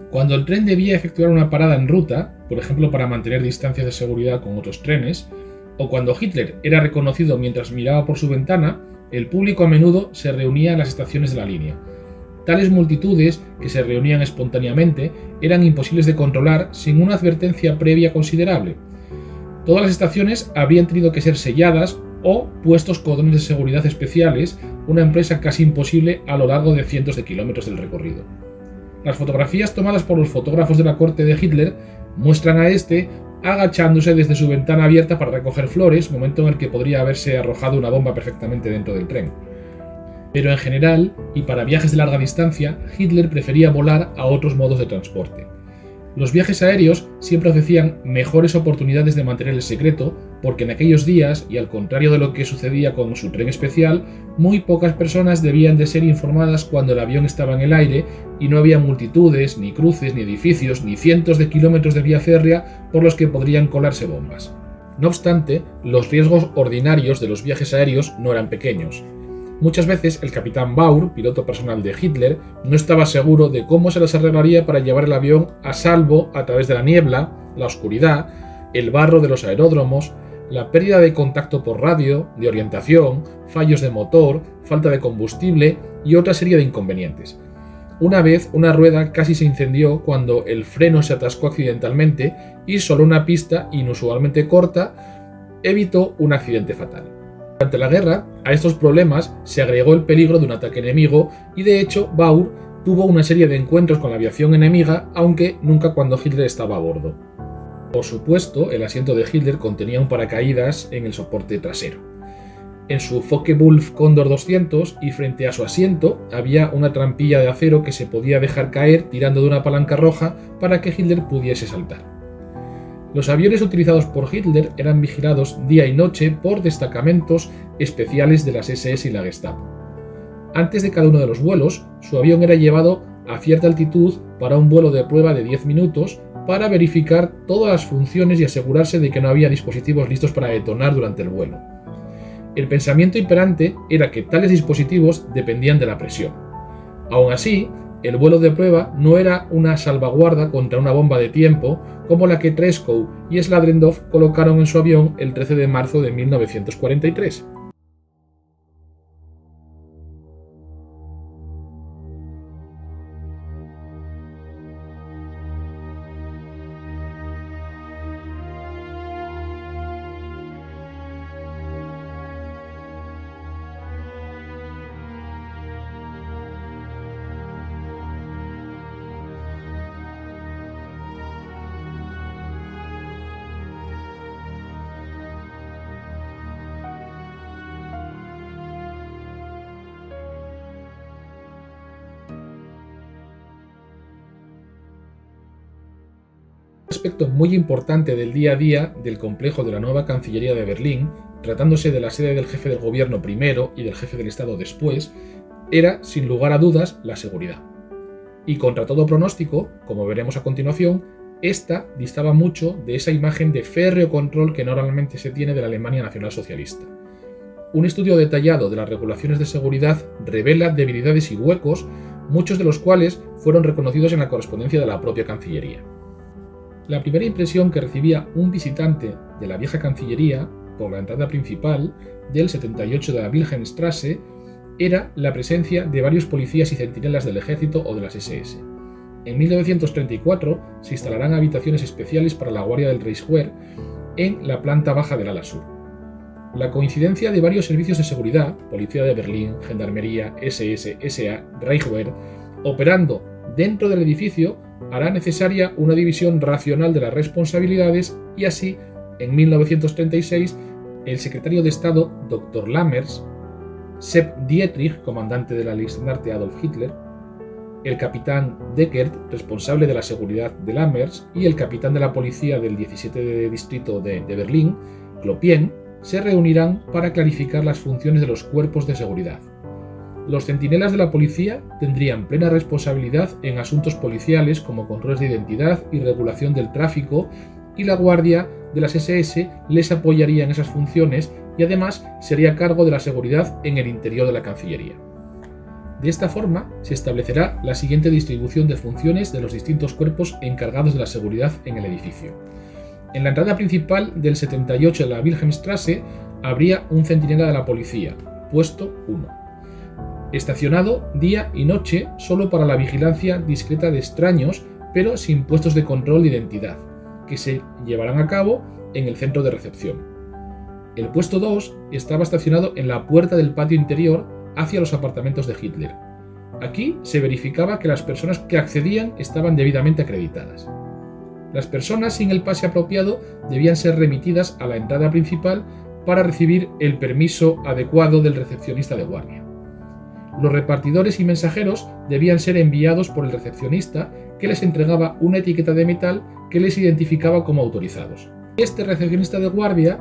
Cuando el tren debía efectuar una parada en ruta, por ejemplo para mantener distancias de seguridad con otros trenes, o cuando Hitler era reconocido mientras miraba por su ventana, el público a menudo se reunía en las estaciones de la línea. Tales multitudes, que se reunían espontáneamente, eran imposibles de controlar sin una advertencia previa considerable. Todas las estaciones habrían tenido que ser selladas o puestos cordones de seguridad especiales, una empresa casi imposible a lo largo de cientos de kilómetros del recorrido. Las fotografías tomadas por los fotógrafos de la corte de Hitler muestran a este agachándose desde su ventana abierta para recoger flores, momento en el que podría haberse arrojado una bomba perfectamente dentro del tren. Pero en general, y para viajes de larga distancia, Hitler prefería volar a otros modos de transporte. Los viajes aéreos siempre ofrecían mejores oportunidades de mantener el secreto, porque en aquellos días, y al contrario de lo que sucedía con su tren especial, muy pocas personas debían de ser informadas cuando el avión estaba en el aire y no había multitudes, ni cruces, ni edificios, ni cientos de kilómetros de vía férrea por los que podrían colarse bombas. No obstante, los riesgos ordinarios de los viajes aéreos no eran pequeños. Muchas veces el capitán Baur, piloto personal de Hitler, no estaba seguro de cómo se las arreglaría para llevar el avión a salvo a través de la niebla, la oscuridad, el barro de los aeródromos, la pérdida de contacto por radio, de orientación, fallos de motor, falta de combustible y otra serie de inconvenientes. Una vez, una rueda casi se incendió cuando el freno se atascó accidentalmente y solo una pista inusualmente corta evitó un accidente fatal. Durante la guerra, a estos problemas se agregó el peligro de un ataque enemigo y de hecho Baur tuvo una serie de encuentros con la aviación enemiga, aunque nunca cuando Hitler estaba a bordo. Por supuesto, el asiento de Hitler contenía un paracaídas en el soporte trasero. En su Focke-Wulf Condor 200 y frente a su asiento había una trampilla de acero que se podía dejar caer tirando de una palanca roja para que Hitler pudiese saltar. Los aviones utilizados por Hitler eran vigilados día y noche por destacamentos especiales de las SS y la Gestapo. Antes de cada uno de los vuelos, su avión era llevado a cierta altitud para un vuelo de prueba de 10 minutos para verificar todas las funciones y asegurarse de que no había dispositivos listos para detonar durante el vuelo. El pensamiento imperante era que tales dispositivos dependían de la presión. Aún así, el vuelo de prueba no era una salvaguarda contra una bomba de tiempo como la que Treschow y Sladrendorf colocaron en su avión el 13 de marzo de 1943. Un aspecto muy importante del día a día del complejo de la nueva Cancillería de Berlín, tratándose de la sede del jefe del gobierno primero y del jefe del Estado después, era, sin lugar a dudas, la seguridad. Y contra todo pronóstico, como veremos a continuación, esta distaba mucho de esa imagen de férreo control que normalmente se tiene de la Alemania nacionalsocialista. Un estudio detallado de las regulaciones de seguridad revela debilidades y huecos, muchos de los cuales fueron reconocidos en la correspondencia de la propia Cancillería. La primera impresión que recibía un visitante de la vieja Cancillería por la entrada principal del 78 de la Wilhelmstrasse era la presencia de varios policías y centinelas del ejército o de las SS. En 1934 se instalarán habitaciones especiales para la Guardia del Reichswehr en la planta baja del ala sur. La coincidencia de varios servicios de seguridad, Policía de Berlín, Gendarmería, SS, SA, Reichswehr, operando dentro del edificio hará necesaria una división racional de las responsabilidades y así, en 1936, el secretario de Estado, Dr. Lammers, Sepp Dietrich, comandante de la Luftwaffe Adolf Hitler, el capitán Deckert, responsable de la seguridad de Lammers, y el capitán de la policía del 17 de distrito de Berlín, Clopien, se reunirán para clarificar las funciones de los cuerpos de seguridad. Los centinelas de la policía tendrían plena responsabilidad en asuntos policiales como controles de identidad y regulación del tráfico, y la guardia de las SS les apoyaría en esas funciones y además se haría cargo de la seguridad en el interior de la Cancillería. De esta forma se establecerá la siguiente distribución de funciones de los distintos cuerpos encargados de la seguridad en el edificio. En la entrada principal del 78 de la Wilhelmstrasse habría un centinela de la policía, puesto 1. Estacionado día y noche solo para la vigilancia discreta de extraños, pero sin puestos de control de identidad, que se llevarán a cabo en el centro de recepción. El puesto 2 estaba estacionado en la puerta del patio interior hacia los apartamentos de Hitler. Aquí se verificaba que las personas que accedían estaban debidamente acreditadas. Las personas sin el pase apropiado debían ser remitidas a la entrada principal para recibir el permiso adecuado del recepcionista de guardia. Los repartidores y mensajeros debían ser enviados por el recepcionista, que les entregaba una etiqueta de metal que les identificaba como autorizados. Este recepcionista de guardia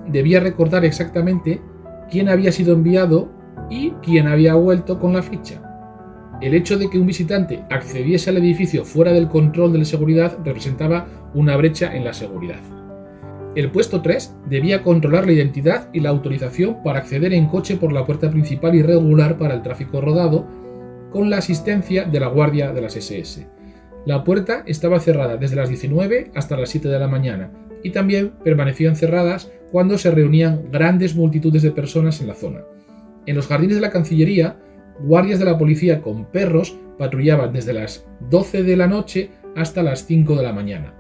debía recordar exactamente quién había sido enviado y quién había vuelto con la ficha. El hecho de que un visitante accediese al edificio fuera del control de la seguridad representaba una brecha en la seguridad. El puesto 3 debía controlar la identidad y la autorización para acceder en coche por la puerta principal y regular para el tráfico rodado, con la asistencia de la guardia de las SS. La puerta estaba cerrada desde las 19 hasta las 7 de la mañana y también permanecían cerradas cuando se reunían grandes multitudes de personas en la zona. En los jardines de la Cancillería, guardias de la policía con perros patrullaban desde las 12 de la noche hasta las 5 de la mañana.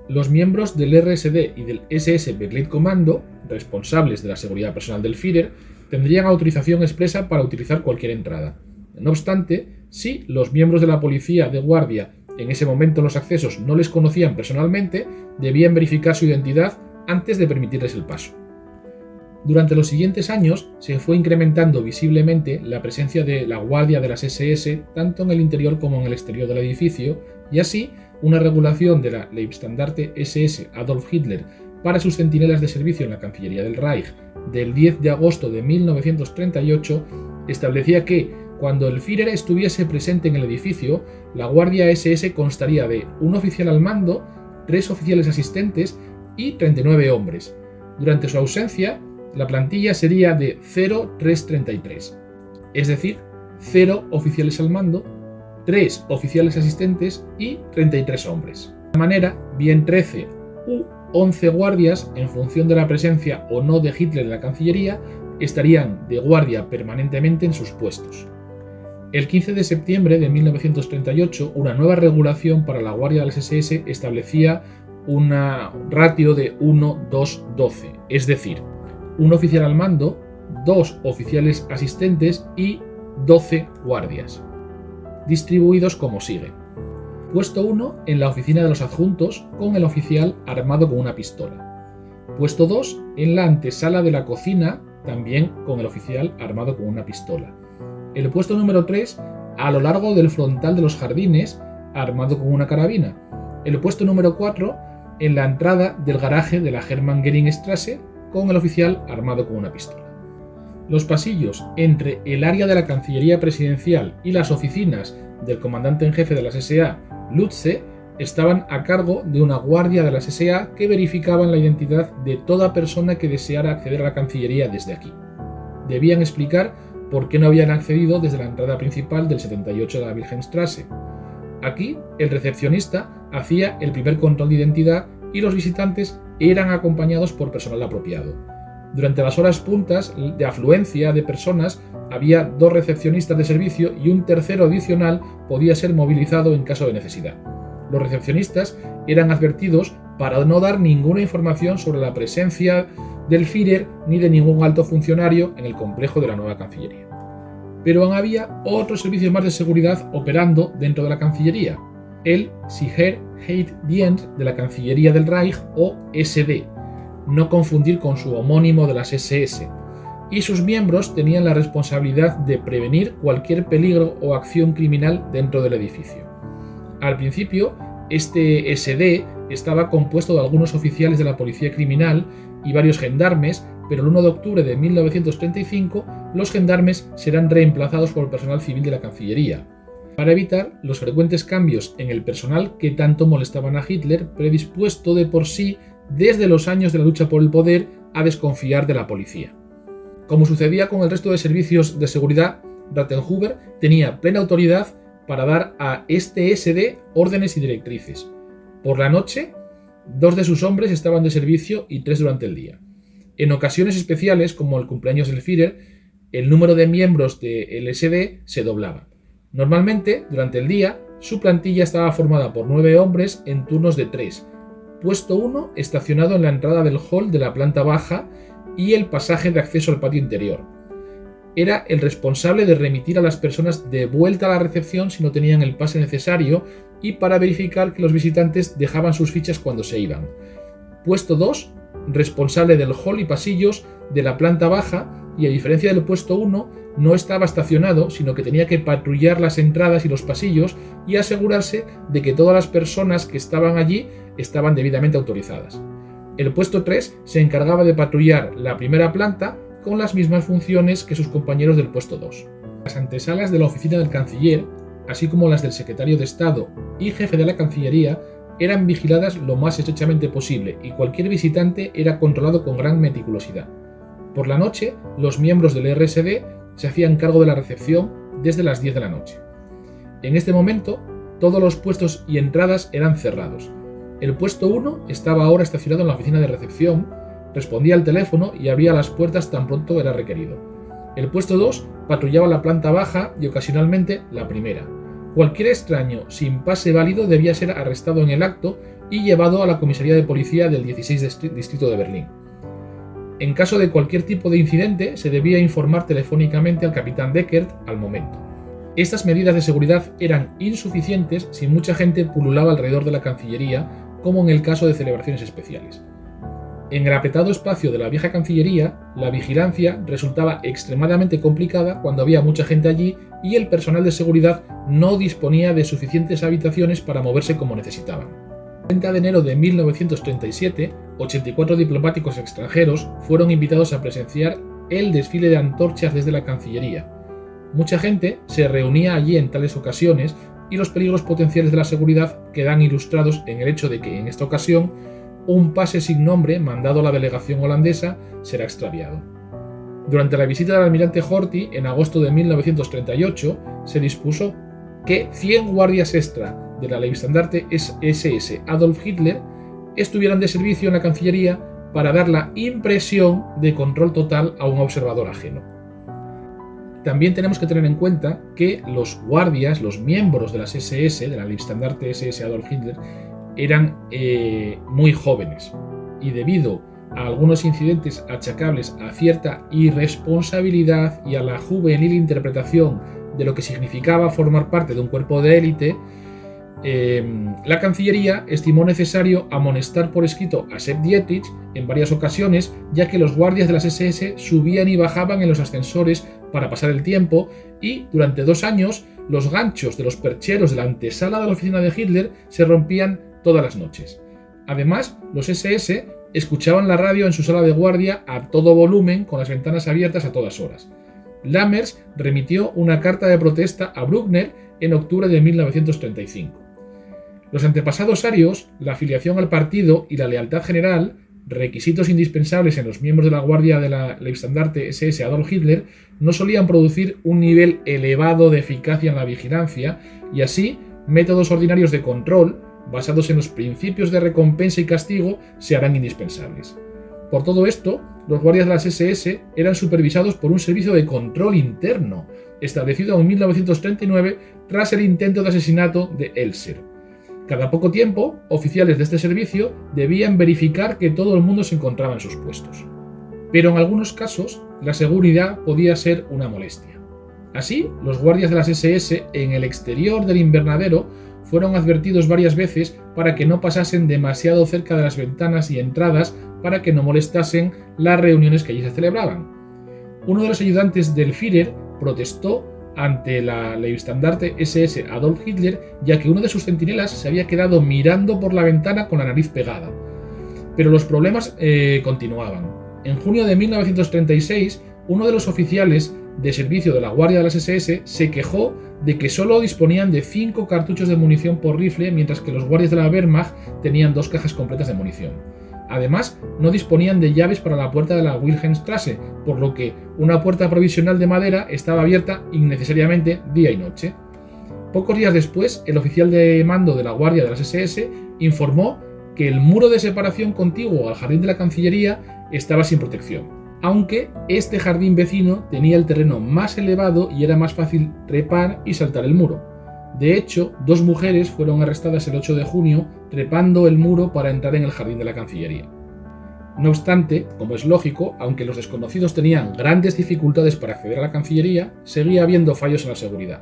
Los miembros del RSD y del SS Begleitkommando, responsables de la seguridad personal del Führer, tendrían autorización expresa para utilizar cualquier entrada. No obstante, si los miembros de la policía de guardia en ese momento los accesos no les conocían personalmente, debían verificar su identidad antes de permitirles el paso. Durante los siguientes años se fue incrementando visiblemente la presencia de la guardia de las SS tanto en el interior como en el exterior del edificio, y así una regulación de la Leibstandarte SS Adolf Hitler para sus centinelas de servicio en la Cancillería del Reich del 10 de agosto de 1938 establecía que, cuando el Führer estuviese presente en el edificio, la guardia SS constaría de un oficial al mando, 3 oficiales asistentes y 39 hombres. Durante su ausencia, la plantilla sería de 0-3-33, es decir, 0 oficiales al mando, 3 oficiales asistentes y 33 hombres. De esta manera, bien 13 u 11 guardias, en función de la presencia o no de Hitler en la Cancillería, estarían de guardia permanentemente en sus puestos. El 15 de septiembre de 1938, una nueva regulación para la guardia de las SS establecía una ratio de 1-2-12, es decir, un oficial al mando, 2 oficiales asistentes y 12 guardias, distribuidos como sigue. Puesto 1 en la oficina de los adjuntos con el oficial armado con una pistola. Puesto 2 en la antesala de la cocina, también con el oficial armado con una pistola. El puesto número 3 a lo largo del frontal de los jardines, armado con una carabina. El puesto número 4 en la entrada del garaje de la Hermann Göring Straße, con el oficial armado con una pistola. Los pasillos entre el área de la Cancillería Presidencial y las oficinas del comandante en jefe de las SA, Lutze, estaban a cargo de una guardia de las SA que verificaban la identidad de toda persona que deseara acceder a la Cancillería desde aquí. Debían explicar por qué no habían accedido desde la entrada principal del 78 de la Wilhelmstraße. Aquí, el recepcionista hacía el primer control de identidad y los visitantes eran acompañados por personal apropiado. Durante las horas puntas de afluencia de personas había 2 recepcionistas de servicio y un tercero adicional podía ser movilizado en caso de necesidad. Los recepcionistas eran advertidos para no dar ninguna información sobre la presencia del Führer ni de ningún alto funcionario en el complejo de la nueva Cancillería. Pero había otros servicios más de seguridad operando dentro de la Cancillería, el Sicherheitsdienst de la Cancillería del Reich o SD, no confundir con su homónimo de las SS, y sus miembros tenían la responsabilidad de prevenir cualquier peligro o acción criminal dentro del edificio. Al principio, este SD estaba compuesto de algunos oficiales de la policía criminal y varios gendarmes, pero el 1 de octubre de 1935 los gendarmes serán reemplazados por el personal civil de la Cancillería, para evitar los frecuentes cambios en el personal que tanto molestaban a Hitler, predispuesto de por sí, desde los años de la lucha por el poder, a desconfiar de la policía. Como sucedía con el resto de servicios de seguridad, Rattenhuber tenía plena autoridad para dar a este SD órdenes y directrices. Por la noche, 2 de sus hombres estaban de servicio y 3 durante el día. En ocasiones especiales, como el cumpleaños del Führer, el número de miembros del SD se doblaba. Normalmente, durante el día, su plantilla estaba formada por 9 hombres en turnos de 3, puesto 1 estacionado en la entrada del hall de la planta baja y el pasaje de acceso al patio interior. Era el responsable de remitir a las personas de vuelta a la recepción si no tenían el pase necesario y para verificar que los visitantes dejaban sus fichas cuando se iban. Puesto 2, responsable del hall y pasillos de la planta baja, y a diferencia del puesto 1, no estaba estacionado, sino que tenía que patrullar las entradas y los pasillos y asegurarse de que todas las personas que estaban allí estaban debidamente autorizadas. El puesto 3 se encargaba de patrullar la primera planta con las mismas funciones que sus compañeros del puesto 2. Las antesalas de la oficina del canciller, así como las del secretario de Estado y jefe de la Cancillería, eran vigiladas lo más estrechamente posible y cualquier visitante era controlado con gran meticulosidad. Por la noche, los miembros del RSD se hacían cargo de la recepción desde las 10 de la noche. En este momento, todos los puestos y entradas eran cerrados. El puesto 1 estaba ahora estacionado en la oficina de recepción, respondía al teléfono y abría las puertas tan pronto era requerido. El puesto 2 patrullaba la planta baja y ocasionalmente la primera. Cualquier extraño sin pase válido debía ser arrestado en el acto y llevado a la comisaría de policía del 16 Distrito de Berlín. En caso de cualquier tipo de incidente, se debía informar telefónicamente al capitán Deckert al momento. Estas medidas de seguridad eran insuficientes si mucha gente pululaba alrededor de la Cancillería, como en el caso de celebraciones especiales. En el apretado espacio de la vieja Cancillería, la vigilancia resultaba extremadamente complicada cuando había mucha gente allí y el personal de seguridad no disponía de suficientes habitaciones para moverse como necesitaban. El 30 de enero de 1937, 84 diplomáticos extranjeros fueron invitados a presenciar el desfile de antorchas desde la Cancillería. Mucha gente se reunía allí en tales ocasiones y los peligros potenciales de la seguridad quedan ilustrados en el hecho de que, en esta ocasión, un pase sin nombre mandado a la delegación holandesa será extraviado. Durante la visita del almirante Horthy en agosto de 1938 se dispuso que 100 guardias extra de la Leibstandarte SS Adolf Hitler estuvieran de servicio en la Cancillería para dar la impresión de control total a un observador ajeno. También tenemos que tener en cuenta que los guardias, los miembros de las SS, de la Leibstandarte SS Adolf Hitler, eran muy jóvenes y debido a algunos incidentes achacables a cierta irresponsabilidad y a la juvenil interpretación de lo que significaba formar parte de un cuerpo de élite, la Cancillería estimó necesario amonestar por escrito a Sepp Dietrich en varias ocasiones, ya que los guardias de las SS subían y bajaban en los ascensores para pasar el tiempo y, durante 2 años, los ganchos de los percheros de la antesala de la oficina de Hitler se rompían todas las noches. Además, los SS escuchaban la radio en su sala de guardia a todo volumen con las ventanas abiertas a todas horas. Lammers remitió una carta de protesta a Bruckner en octubre de 1935. Los antepasados arios, la afiliación al partido y la lealtad general, requisitos indispensables en los miembros de la guardia de la Leibstandarte SS Adolf Hitler, no solían producir un nivel elevado de eficacia en la vigilancia y así métodos ordinarios de control, basados en los principios de recompensa y castigo, se harán indispensables. Por todo esto, los guardias de las SS eran supervisados por un servicio de control interno, establecido en 1939 tras el intento de asesinato de Elser. Cada poco tiempo, oficiales de este servicio debían verificar que todo el mundo se encontraba en sus puestos. Pero en algunos casos, la seguridad podía ser una molestia. Así, los guardias de las SS en el exterior del invernadero fueron advertidos varias veces para que no pasasen demasiado cerca de las ventanas y entradas para que no molestasen las reuniones que allí se celebraban. Uno de los ayudantes del Führer protestó ante la Leibstandarte SS Adolf Hitler, ya que uno de sus centinelas se había quedado mirando por la ventana con la nariz pegada. Pero los problemas continuaban. En junio de 1936, uno de los oficiales de servicio de la Guardia de las SS se quejó de que solo disponían de 5 cartuchos de munición por rifle, mientras que los guardias de la Wehrmacht tenían 2 cajas completas de munición. Además, no disponían de llaves para la puerta de la Wilhelmstrasse, por lo que una puerta provisional de madera estaba abierta innecesariamente día y noche. Pocos días después, el oficial de mando de la Guardia de las SS informó que el muro de separación contiguo al jardín de la Cancillería estaba sin protección, aunque este jardín vecino tenía el terreno más elevado y era más fácil trepar y saltar el muro. De hecho, 2 mujeres fueron arrestadas el 8 de junio trepando el muro para entrar en el jardín de la Cancillería. No obstante, como es lógico, aunque los desconocidos tenían grandes dificultades para acceder a la Cancillería, seguía habiendo fallos en la seguridad.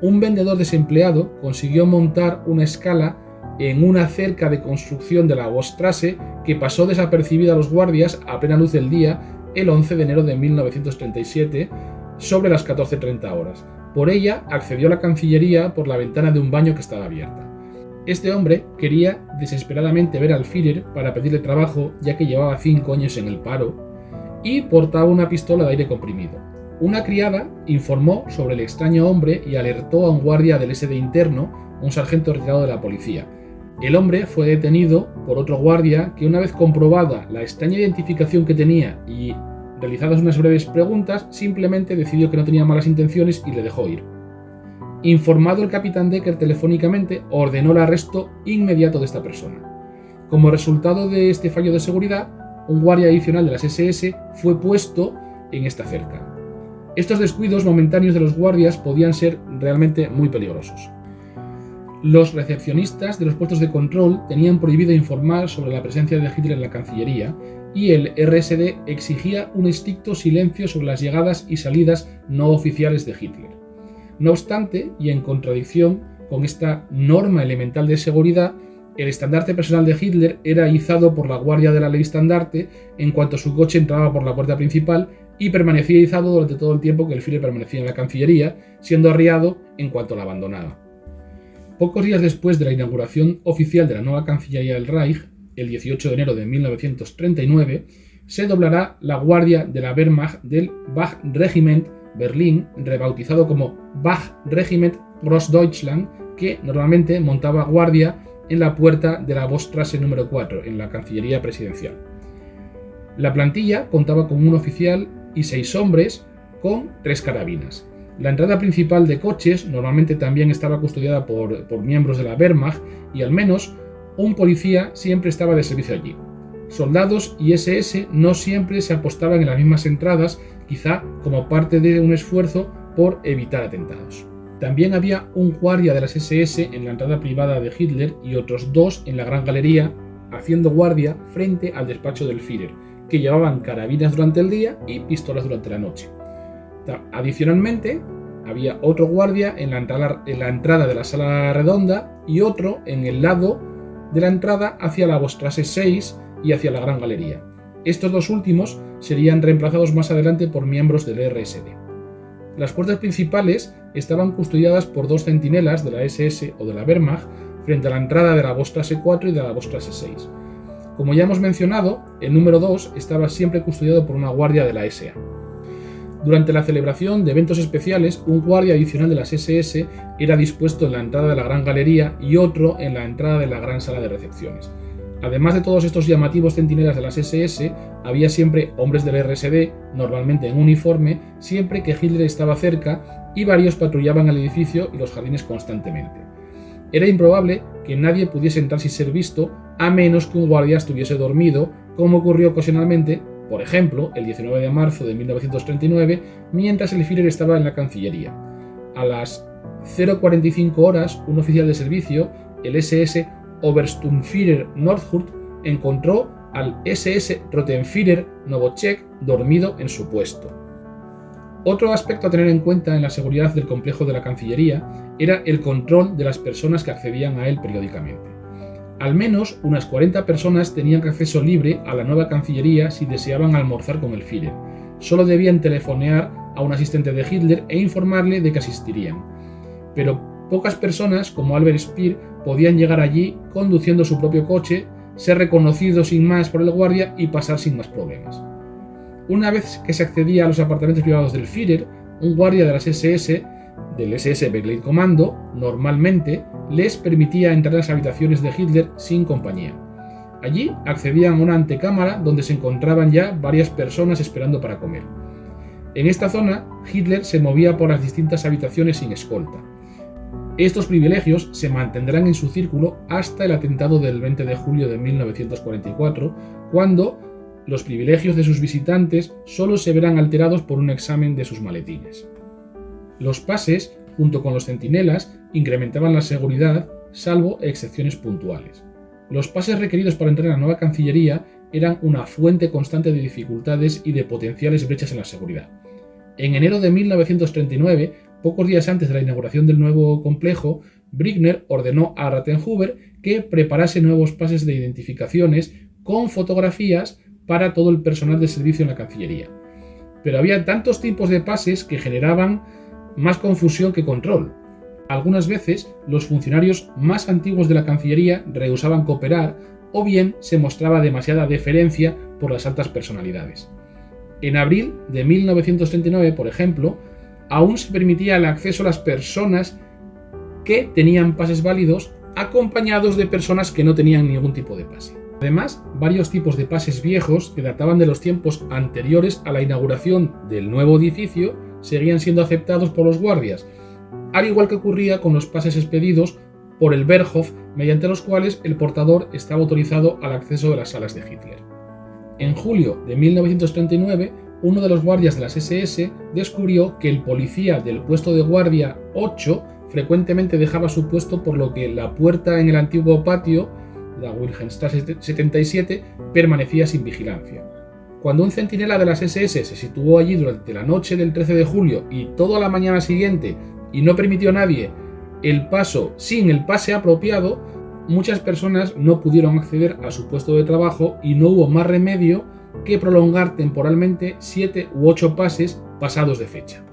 Un vendedor desempleado consiguió montar una escala en una cerca de construcción de la Vostrasse que pasó desapercibida a los guardias a plena luz del día el 11 de enero de 1937 sobre las 14:30 horas. Por ella accedió a la Cancillería por la ventana de un baño que estaba abierta. Este hombre quería desesperadamente ver al Führer para pedirle trabajo, ya que llevaba 5 años en el paro, y portaba una pistola de aire comprimido. Una criada informó sobre el extraño hombre y alertó a un guardia del SD interno, un sargento retirado de la policía. El hombre fue detenido por otro guardia que, una vez comprobada la extraña identificación que tenía y realizadas unas breves preguntas, simplemente decidió que no tenía malas intenciones y le dejó ir. Informado el capitán Deckert telefónicamente, ordenó el arresto inmediato de esta persona. Como resultado de este fallo de seguridad, un guardia adicional de las SS fue puesto en esta cerca. Estos descuidos momentáneos de los guardias podían ser realmente muy peligrosos. Los recepcionistas de los puestos de control tenían prohibido informar sobre la presencia de Hitler en la Cancillería y el RSD exigía un estricto silencio sobre las llegadas y salidas no oficiales de Hitler. No obstante, y en contradicción con esta norma elemental de seguridad, el estandarte personal de Hitler era izado por la guardia de la ley estandarte en cuanto su coche entraba por la puerta principal y permanecía izado durante todo el tiempo que el Führer permanecía en la Cancillería, siendo arriado en cuanto la abandonaba. Pocos días después de la inauguración oficial de la nueva Cancillería del Reich, el 18 de enero de 1939, se doblará la guardia de la Wehrmacht del Wachregiment Berlin, rebautizado como Wachregiment Großdeutschland, que normalmente montaba guardia en la puerta de la Vossstraße número 4, en la Cancillería presidencial. La plantilla contaba con un oficial y 6 hombres con 3 carabinas. La entrada principal de coches normalmente también estaba custodiada por miembros de la Wehrmacht y al menos un policía siempre estaba de servicio allí. Soldados y SS no siempre se apostaban en las mismas entradas, quizá como parte de un esfuerzo por evitar atentados. También había un guardia de las SS en la entrada privada de Hitler y otros 2 en la Gran Galería, haciendo guardia frente al despacho del Führer, que llevaban carabinas durante el día y pistolas durante la noche. Adicionalmente, había otro guardia en la entrada de la sala redonda y otro en el lado de la entrada hacia la Vossstraße 6 y hacia la Gran Galería. Estos 2 últimos serían reemplazados más adelante por miembros del RSD. Las puertas principales estaban custodiadas por 2 centinelas de la SS o de la Wehrmacht frente a la entrada de la Vossstraße 4 y de la Vossstraße 6. Como ya hemos mencionado, el número 2 estaba siempre custodiado por una guardia de la SA. Durante la celebración de eventos especiales, un guardia adicional de las SS era dispuesto en la entrada de la Gran Galería y otro en la entrada de la Gran Sala de Recepciones. Además de todos estos llamativos centinelas de las SS, había siempre hombres del RSD, normalmente en uniforme, siempre que Hitler estaba cerca, y varios patrullaban el edificio y los jardines constantemente. Era improbable que nadie pudiese entrar sin ser visto, a menos que un guardia estuviese dormido, como ocurrió ocasionalmente, por ejemplo, el 19 de marzo de 1939, mientras el Führer estaba en la Cancillería. A las 0:45 horas, un oficial de servicio, el SS Obersturmführer Nordhurt, encontró al SS Rottenführer Nowoczek dormido en su puesto. Otro aspecto a tener en cuenta en la seguridad del complejo de la Cancillería era el control de las personas que accedían a él periódicamente. Al menos unas 40 personas tenían acceso libre a la nueva Cancillería si deseaban almorzar con el Führer. Solo debían telefonear a un asistente de Hitler e informarle de que asistirían. Pero pocas personas, como Albert Speer, podían llegar allí conduciendo su propio coche, ser reconocidos sin más por el guardia y pasar sin más problemas. Una vez que se accedía a los apartamentos privados del Führer, un guardia de las SS, del SS Begleitkommando, normalmente les permitía entrar a las habitaciones de Hitler sin compañía. Allí accedían a una antecámara donde se encontraban ya varias personas esperando para comer. En esta zona, Hitler se movía por las distintas habitaciones sin escolta. Estos privilegios se mantendrán en su círculo hasta el atentado del 20 de julio de 1944, cuando los privilegios de sus visitantes solo se verán alterados por un examen de sus maletines. Los pases, junto con los centinelas, incrementaban la seguridad, salvo excepciones puntuales. Los pases requeridos para entrar en la nueva Cancillería eran una fuente constante de dificultades y de potenciales brechas en la seguridad. En enero de 1939, pocos días antes de la inauguración del nuevo complejo, Brückner ordenó a Rathenhuber que preparase nuevos pases de identificaciones con fotografías para todo el personal de servicio en la Cancillería. Pero había tantos tipos de pases que generaban más confusión que control. Algunas veces los funcionarios más antiguos de la Cancillería rehusaban cooperar o bien se mostraba demasiada deferencia por las altas personalidades. En abril de 1939, por ejemplo, aún se permitía el acceso a las personas que tenían pases válidos acompañados de personas que no tenían ningún tipo de pase. Además, varios tipos de pases viejos que databan de los tiempos anteriores a la inauguración del nuevo edificio seguían siendo aceptados por los guardias, al igual que ocurría con los pases expedidos por el Wehrhof, mediante los cuales el portador estaba autorizado al acceso de las salas de Hitler. En julio de 1939, uno de los guardias de las SS descubrió que el policía del puesto de guardia 8 frecuentemente dejaba su puesto, por lo que la puerta en el antiguo patio, la Wilhelmstraße 77, permanecía sin vigilancia. Cuando un centinela de las SS se situó allí durante la noche del 13 de julio y toda la mañana siguiente y no permitió a nadie el paso sin el pase apropiado, muchas personas no pudieron acceder a su puesto de trabajo y no hubo más remedio que prolongar temporalmente 7 u 8 pases pasados de fecha.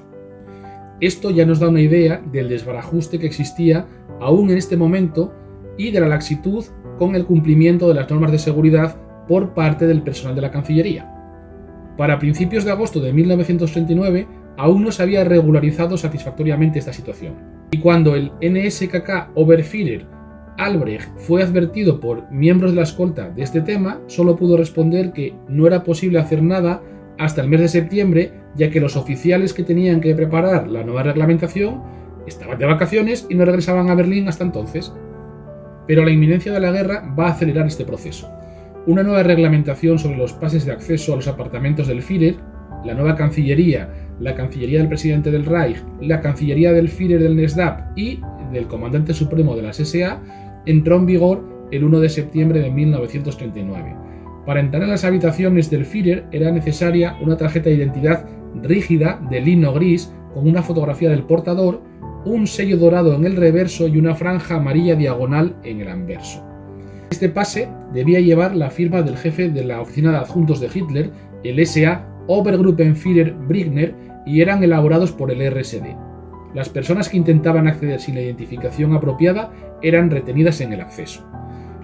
Esto ya nos da una idea del desbarajuste que existía aún en este momento y de la laxitud con el cumplimiento de las normas de seguridad por parte del personal de la Cancillería. Para principios de agosto de 1939 aún no se había regularizado satisfactoriamente esta situación. Y cuando el NSKK Oberführer Albrecht fue advertido por miembros de la escolta de este tema, solo pudo responder que no era posible hacer nada hasta el mes de septiembre, ya que los oficiales que tenían que preparar la nueva reglamentación estaban de vacaciones y no regresaban a Berlín hasta entonces. Pero la inminencia de la guerra va a acelerar este proceso. Una nueva reglamentación sobre los pases de acceso a los apartamentos del Führer, la nueva Cancillería, la Cancillería del Presidente del Reich, la Cancillería del Führer del NSDAP y del Comandante Supremo de las SA, entró en vigor el 1 de septiembre de 1939. Para entrar en las habitaciones del Führer era necesaria una tarjeta de identidad rígida de lino gris con una fotografía del portador, un sello dorado en el reverso y una franja amarilla diagonal en el anverso. Este pase debía llevar la firma del jefe de la oficina de adjuntos de Hitler, el SA Obergruppenführer Brigner, y eran elaborados por el RSD. Las personas que intentaban acceder sin la identificación apropiada eran retenidas en el acceso.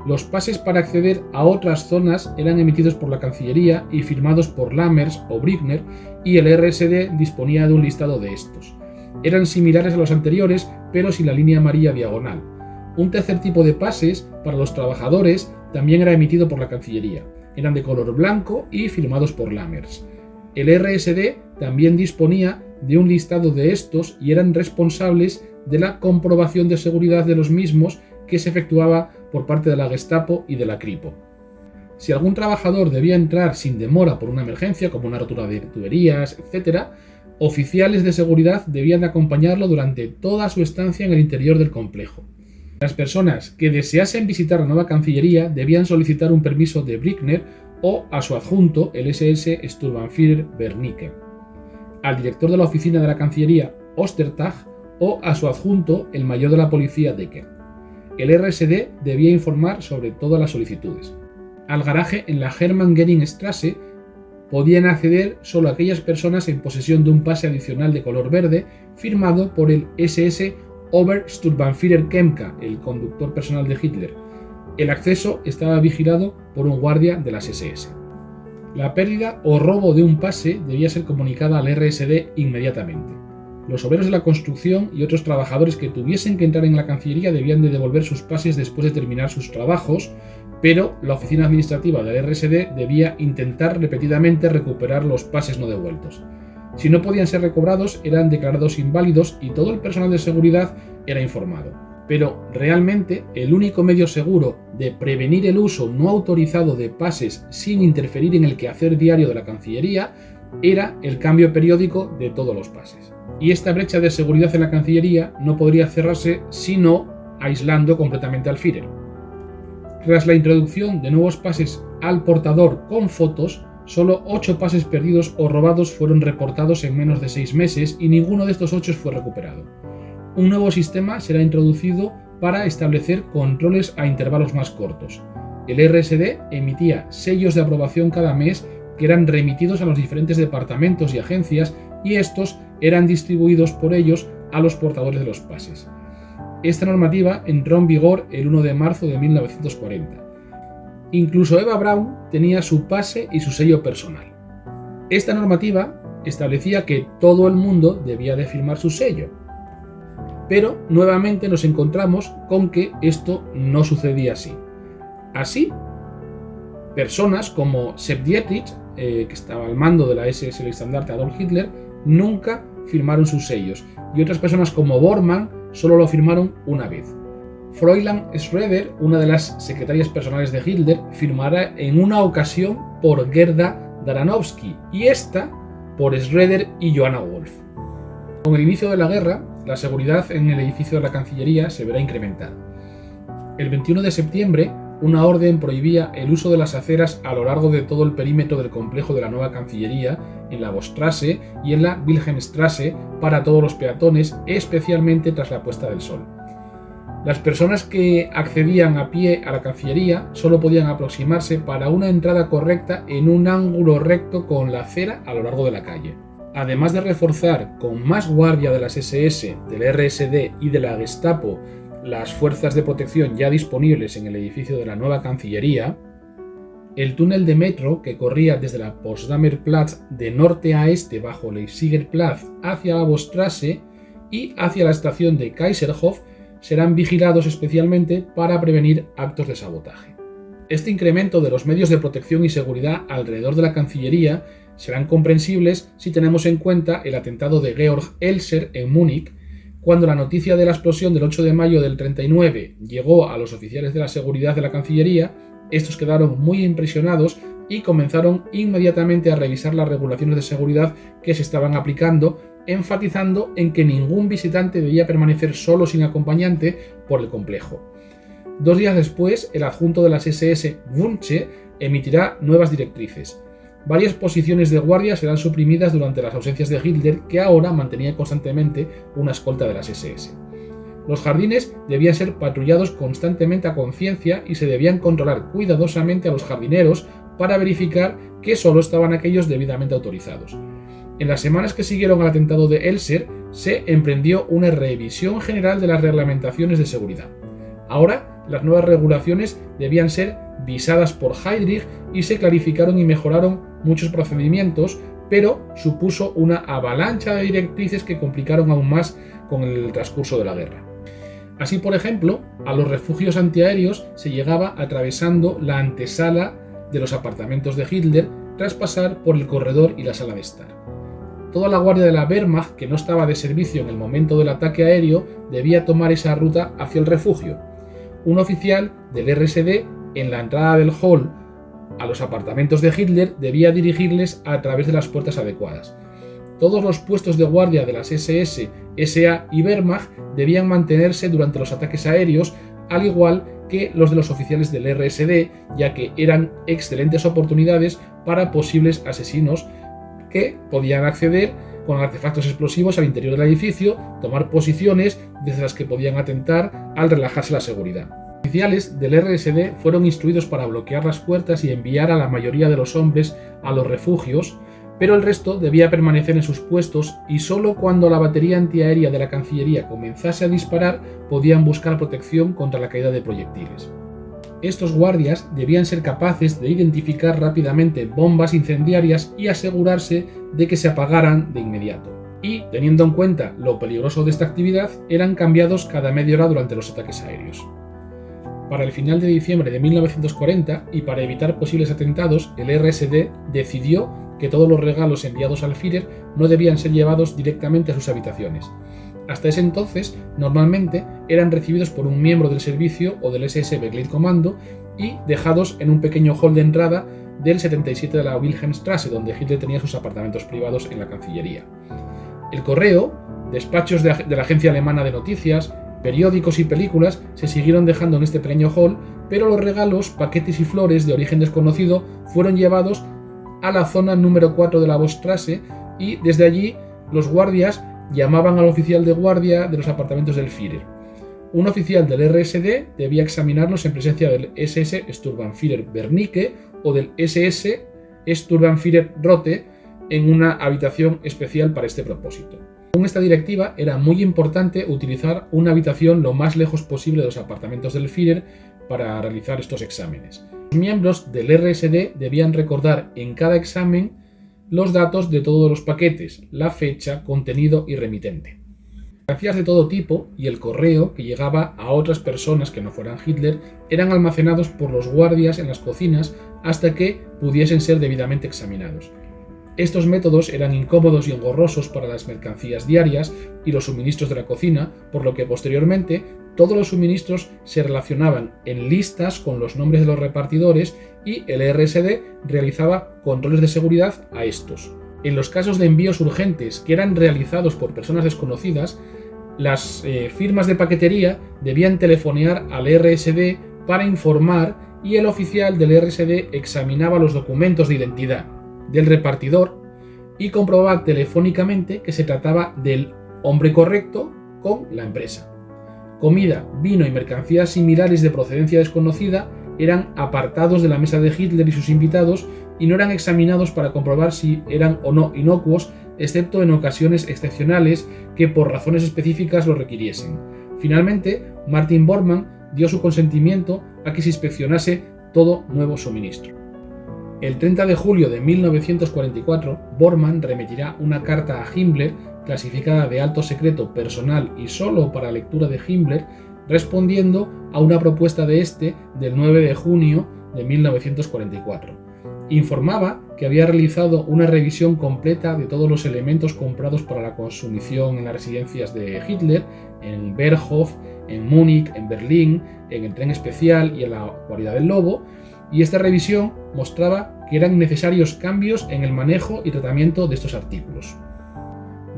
Los pases para acceder a otras zonas eran emitidos por la Cancillería y firmados por Lammers o Brigner, y el RSD disponía de un listado de estos. Eran similares a los anteriores, pero sin la línea amarilla diagonal. Un tercer tipo de pases, para los trabajadores, también era emitido por la Cancillería. Eran de color blanco y firmados por Lammers. El RSD también disponía de un listado de estos y eran responsables de la comprobación de seguridad de los mismos, que se efectuaba por parte de la Gestapo y de la Kripo. Si algún trabajador debía entrar sin demora por una emergencia, como una rotura de tuberías, etc., oficiales de seguridad debían acompañarlo durante toda su estancia en el interior del complejo. Las personas que deseasen visitar la nueva Cancillería debían solicitar un permiso de Brigner o a su adjunto, el SS Sturmbannführer Wernicke, al director de la oficina de la Cancillería, Ostertag, o a su adjunto, el mayor de la policía, Decker. El RSD debía informar sobre todas las solicitudes. Al garaje en la Hermann-Göring-Straße podían acceder solo aquellas personas en posesión de un pase adicional de color verde firmado por el SS Obersturmbannführer Kempka, el conductor personal de Hitler. El acceso estaba vigilado por un guardia de las SS. La pérdida o robo de un pase debía ser comunicada al RSD inmediatamente. Los obreros de la construcción y otros trabajadores que tuviesen que entrar en la Cancillería debían de devolver sus pases después de terminar sus trabajos, pero la oficina administrativa del RSD debía intentar repetidamente recuperar los pases no devueltos. Si no podían ser recobrados, eran declarados inválidos y todo el personal de seguridad era informado. Pero realmente el único medio seguro de prevenir el uso no autorizado de pases sin interferir en el quehacer diario de la Cancillería era el cambio periódico de todos los pases. Y esta brecha de seguridad en la Cancillería no podría cerrarse sino aislando completamente al Führer. Tras la introducción de nuevos pases al portador con fotos, solo 8 pases perdidos o robados fueron reportados en menos de 6 meses y ninguno de estos 8 fue recuperado. Un nuevo sistema será introducido para establecer controles a intervalos más cortos. El RSD emitía sellos de aprobación cada mes que eran remitidos a los diferentes departamentos y agencias, y estos eran distribuidos por ellos a los portadores de los pases. Esta normativa entró en vigor el 1 de marzo de 1940. Incluso Eva Braun tenía su pase y su sello personal. Esta normativa establecía que todo el mundo debía de firmar su sello. Pero nuevamente nos encontramos con que esto no sucedía así. Así, personas como Sepp Dietrich, que estaba al mando de la SS el estandarte Adolf Hitler, nunca firmaron sus sellos, y otras personas como Bormann solo lo firmaron una vez. Fräulein Schroeder, una de las secretarias personales de Hitler, firmará en una ocasión por Gerda Daranowski y esta por Schroeder y Johanna Wolf. Con el inicio de la guerra, la seguridad en el edificio de la Cancillería se verá incrementada. El 21 de septiembre, una orden prohibía el uso de las aceras a lo largo de todo el perímetro del complejo de la nueva Cancillería, en la Vostrasse y en la Wilhelmstrasse, para todos los peatones, especialmente tras la puesta del sol. Las personas que accedían a pie a la Cancillería solo podían aproximarse para una entrada correcta en un ángulo recto con la acera a lo largo de la calle. Además de reforzar con más guardia de las SS, del RSD y de la Gestapo las fuerzas de protección ya disponibles en el edificio de la nueva Cancillería, el túnel de metro que corría desde la Potsdamer Platz de norte a este bajo Leipziger Platz hacia la Vostrasse y hacia la estación de Kaiserhof serán vigilados especialmente para prevenir actos de sabotaje. Este incremento de los medios de protección y seguridad alrededor de la Cancillería serán comprensibles si tenemos en cuenta el atentado de Georg Elser en Múnich, cuando la noticia de la explosión del 8 de mayo del 39 llegó a los oficiales de la seguridad de la Cancillería. Estos quedaron muy impresionados y comenzaron inmediatamente a revisar las regulaciones de seguridad que se estaban aplicando, enfatizando en que ningún visitante debía permanecer solo sin acompañante por el complejo. 2 días después, el adjunto de las SS, Wunche, emitirá nuevas directrices. Varias posiciones de guardia serán suprimidas durante las ausencias de Hitler, que ahora mantenía constantemente una escolta de las SS. Los jardines debían ser patrullados constantemente a conciencia y se debían controlar cuidadosamente a los jardineros para verificar que solo estaban aquellos debidamente autorizados. En las semanas que siguieron al atentado de Elser, se emprendió una revisión general de las reglamentaciones de seguridad. Ahora, las nuevas regulaciones debían ser visadas por Heydrich y se clarificaron y mejoraron muchos procedimientos, pero supuso una avalancha de directrices que complicaron aún más con el transcurso de la guerra. Así, por ejemplo, a los refugios antiaéreos se llegaba atravesando la antesala de los apartamentos de Hitler tras pasar por el corredor y la sala de estar. Toda la guardia de la Wehrmacht que no estaba de servicio en el momento del ataque aéreo debía tomar esa ruta hacia el refugio. Un oficial del RSD en la entrada del hall a los apartamentos de Hitler debía dirigirles a través de las puertas adecuadas. Todos los puestos de guardia de las SS, SA y Wehrmacht debían mantenerse durante los ataques aéreos, al igual que los de los oficiales del RSD, ya que eran excelentes oportunidades para posibles asesinos que podían acceder con artefactos explosivos al interior del edificio, tomar posiciones desde las que podían atentar al relajarse la seguridad. Los oficiales del RSD fueron instruidos para bloquear las puertas y enviar a la mayoría de los hombres a los refugios, pero el resto debía permanecer en sus puestos y solo cuando la batería antiaérea de la Cancillería comenzase a disparar podían buscar protección contra la caída de proyectiles. Estos guardias debían ser capaces de identificar rápidamente bombas incendiarias y asegurarse de que se apagaran de inmediato. Y, teniendo en cuenta lo peligroso de esta actividad, eran cambiados cada media hora durante los ataques aéreos. Para el final de diciembre de 1940, y para evitar posibles atentados, el RSD decidió que todos los regalos enviados al Führer no debían ser llevados directamente a sus habitaciones. Hasta ese entonces, normalmente eran recibidos por un miembro del servicio o del SS Begleitkommando y dejados en un pequeño hall de entrada del 77 de la Wilhelmstrasse, donde Hitler tenía sus apartamentos privados en la Cancillería. El correo, despachos de la agencia alemana de noticias, periódicos y películas se siguieron dejando en este pequeño hall, pero los regalos, paquetes y flores de origen desconocido fueron llevados a la zona número 4 de la Vostrasse y desde allí los guardias llamaban al oficial de guardia de los apartamentos del Führer. Un oficial del RSD debía examinarlos en presencia del SS Sturmbannführer Wernicke o del SS Sturmbannführer Rote en una habitación especial para este propósito. Con esta directiva era muy importante utilizar una habitación lo más lejos posible de los apartamentos del Führer para realizar estos exámenes. Los miembros del RSD debían recordar en cada examen los datos de todos los paquetes, la fecha, contenido y remitente. Fotografías de todo tipo y el correo que llegaba a otras personas que no fueran Hitler eran almacenados por los guardias en las cocinas hasta que pudiesen ser debidamente examinados. Estos métodos eran incómodos y engorrosos para las mercancías diarias y los suministros de la cocina, por lo que posteriormente todos los suministros se relacionaban en listas con los nombres de los repartidores y el RSD realizaba controles de seguridad a estos. En los casos de envíos urgentes que eran realizados por personas desconocidas, las firmas de paquetería debían telefonear al RSD para informar y el oficial del RSD examinaba los documentos de identidad del repartidor y comprobaba telefónicamente que se trataba del hombre correcto con la empresa. Comida, vino y mercancías similares de procedencia desconocida eran apartados de la mesa de Hitler y sus invitados y no eran examinados para comprobar si eran o no inocuos, excepto en ocasiones excepcionales que por razones específicas lo requiriesen. Finalmente, Martin Bormann dio su consentimiento a que se inspeccionase todo nuevo suministro. El 30 de julio de 1944, Bormann remitirá una carta a Himmler clasificada de alto secreto personal y solo para lectura de Himmler, respondiendo a una propuesta de este del 9 de junio de 1944. Informaba que había realizado una revisión completa de todos los elementos comprados para la consumición en las residencias de Hitler, en Berghof, en Múnich, en Berlín, en el tren especial y en la guarida del lobo, y esta revisión mostraba que eran necesarios cambios en el manejo y tratamiento de estos artículos.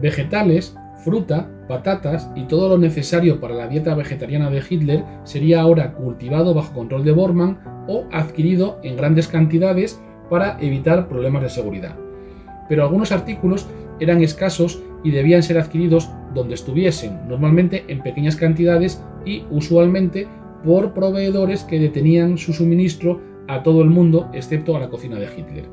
Vegetales, fruta, patatas y todo lo necesario para la dieta vegetariana de Hitler sería ahora cultivado bajo control de Bormann o adquirido en grandes cantidades para evitar problemas de seguridad. Pero algunos artículos eran escasos y debían ser adquiridos donde estuviesen, normalmente en pequeñas cantidades y usualmente por proveedores que detenían su suministro a todo el mundo excepto a la cocina de Hitler.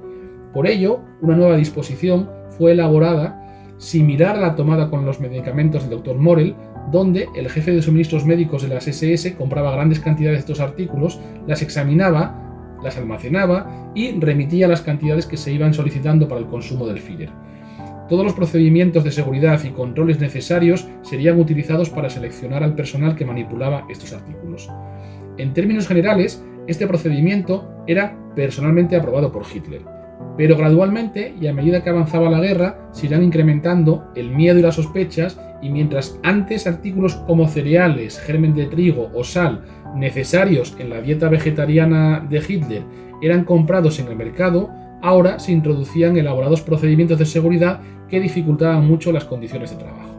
Por ello, una nueva disposición fue elaborada similar a la tomada con los medicamentos del Dr. Morell, donde el jefe de suministros médicos de las SS compraba grandes cantidades de estos artículos, las examinaba, las almacenaba y remitía las cantidades que se iban solicitando para el consumo del Führer. Todos los procedimientos de seguridad y controles necesarios serían utilizados para seleccionar al personal que manipulaba estos artículos. En términos generales, este procedimiento era personalmente aprobado por Hitler. Pero gradualmente, y a medida que avanzaba la guerra, se irán incrementando el miedo y las sospechas, y mientras antes artículos como cereales, germen de trigo o sal necesarios en la dieta vegetariana de Hitler eran comprados en el mercado, ahora se introducían elaborados procedimientos de seguridad que dificultaban mucho las condiciones de trabajo.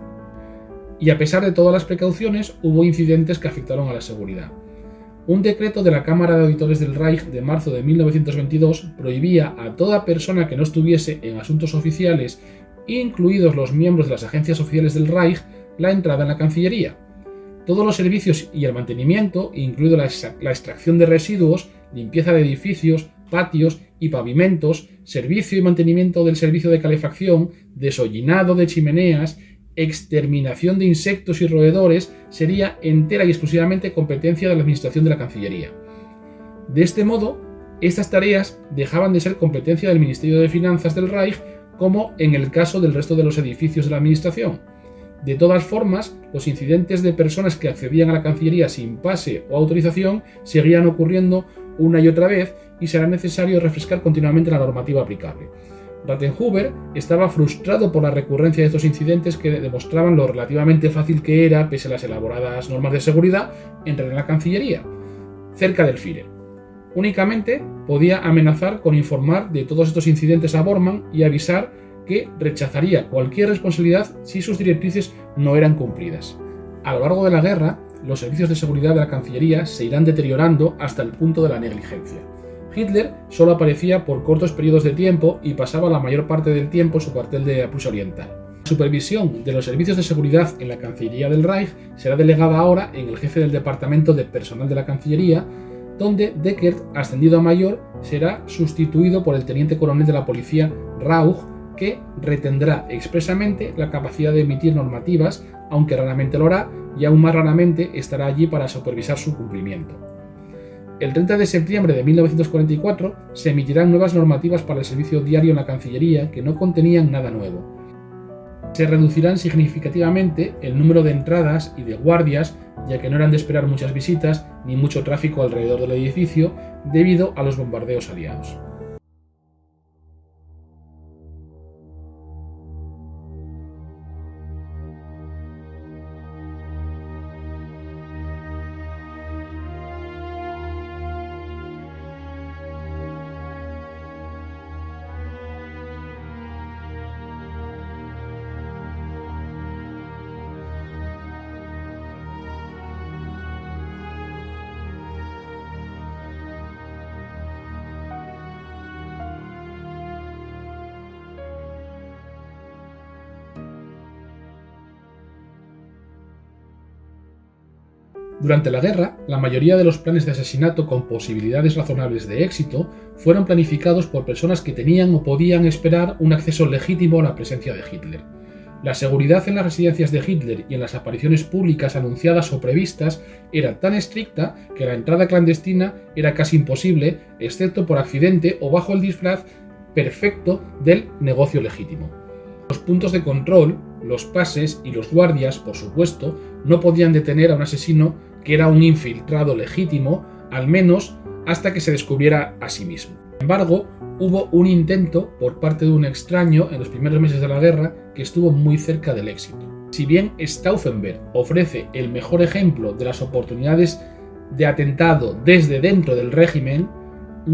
Y a pesar de todas las precauciones, hubo incidentes que afectaron a la seguridad. Un decreto de la Cámara de Auditores del Reich de marzo de 1922 prohibía a toda persona que no estuviese en asuntos oficiales, incluidos los miembros de las agencias oficiales del Reich, la entrada en la Cancillería. Todos los servicios y el mantenimiento, incluido la extracción de residuos, limpieza de edificios, patios y pavimentos, servicio y mantenimiento del servicio de calefacción, desollinado de chimeneas, exterminación de insectos y roedores sería entera y exclusivamente competencia de la administración de la Cancillería. De este modo, estas tareas dejaban de ser competencia del Ministerio de Finanzas del Reich, como en el caso del resto de los edificios de la administración. De todas formas, los incidentes de personas que accedían a la Cancillería sin pase o autorización seguían ocurriendo una y otra vez y será necesario refrescar continuamente la normativa aplicable. Ratzenhuber estaba frustrado por la recurrencia de estos incidentes que demostraban lo relativamente fácil que era, pese a las elaboradas normas de seguridad, entrar en la Cancillería, cerca del Führer. Únicamente podía amenazar con informar de todos estos incidentes a Bormann y avisar que rechazaría cualquier responsabilidad si sus directrices no eran cumplidas. A lo largo de la guerra, los servicios de seguridad de la Cancillería se irán deteriorando hasta el punto de la negligencia. Hitler solo aparecía por cortos periodos de tiempo y pasaba la mayor parte del tiempo en su cuartel de Prusia Oriental. La supervisión de los servicios de seguridad en la Cancillería del Reich será delegada ahora en el jefe del Departamento de Personal de la Cancillería, donde Deckert, ascendido a mayor, será sustituido por el teniente coronel de la policía Rauch, que retendrá expresamente la capacidad de emitir normativas, aunque raramente lo hará, y aún más raramente estará allí para supervisar su cumplimiento. El 30 de septiembre de 1944 se emitirán nuevas normativas para el servicio diario en la Cancillería que no contenían nada nuevo. Se reducirán significativamente el número de entradas y de guardias, ya que no eran de esperar muchas visitas ni mucho tráfico alrededor del edificio debido a los bombardeos aliados. Durante la guerra, la mayoría de los planes de asesinato con posibilidades razonables de éxito fueron planificados por personas que tenían o podían esperar un acceso legítimo a la presencia de Hitler. La seguridad en las residencias de Hitler y en las apariciones públicas anunciadas o previstas era tan estricta que la entrada clandestina era casi imposible, excepto por accidente o bajo el disfraz perfecto del negocio legítimo. Los puntos de control, los pases y los guardias, por supuesto, no podían detener a un asesino que era un infiltrado legítimo, al menos hasta que se descubriera a sí mismo. Sin embargo, hubo un intento por parte de un extraño en los primeros meses de la guerra que estuvo muy cerca del éxito. Si bien Stauffenberg ofrece el mejor ejemplo de las oportunidades de atentado desde dentro del régimen,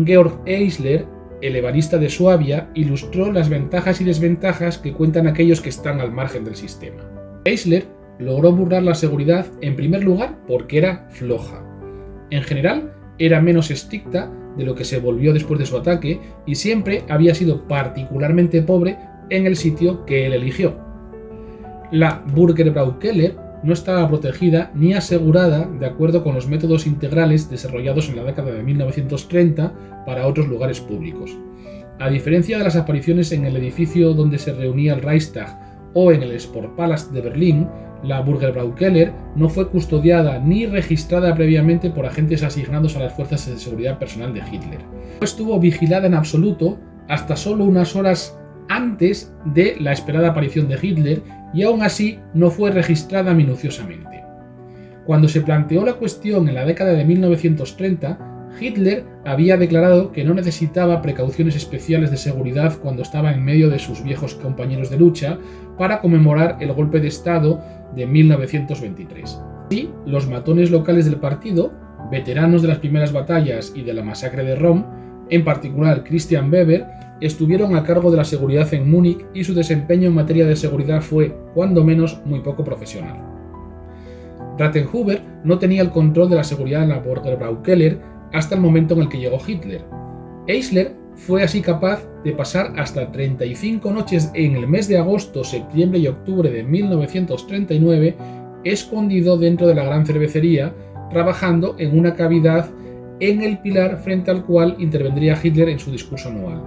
Georg Eisler, el ebanista de Suabia, ilustró las ventajas y desventajas que cuentan aquellos que están al margen del sistema. Eisler logró burlar la seguridad en primer lugar porque era floja. En general, era menos estricta de lo que se volvió después de su ataque y siempre había sido particularmente pobre en el sitio que él eligió. La Burgerbraukeller no estaba protegida ni asegurada de acuerdo con los métodos integrales desarrollados en la década de 1930 para otros lugares públicos. A diferencia de las apariciones en el edificio donde se reunía el Reichstag o en el Sportpalast de Berlín, la Burgerbraukeller no fue custodiada ni registrada previamente por agentes asignados a las fuerzas de seguridad personal de Hitler. No estuvo vigilada en absoluto hasta solo unas horas antes de la esperada aparición de Hitler y aún así no fue registrada minuciosamente. Cuando se planteó la cuestión en la década de 1930, Hitler había declarado que no necesitaba precauciones especiales de seguridad cuando estaba en medio de sus viejos compañeros de lucha para conmemorar el golpe de Estado de 1923. Así, los matones locales del partido, veteranos de las primeras batallas y de la masacre de Rom, en particular Christian Weber, estuvieron a cargo de la seguridad en Múnich y su desempeño en materia de seguridad fue, cuando menos, muy poco profesional. Rathenhuber no tenía el control de la seguridad en la Burgerbraukeller hasta el momento en el que llegó Hitler. Eisler fue así capaz de pasar hasta 35 noches en el mes de agosto, septiembre y octubre de 1939 escondido dentro de la gran cervecería, trabajando en una cavidad en el pilar frente al cual intervendría Hitler en su discurso anual.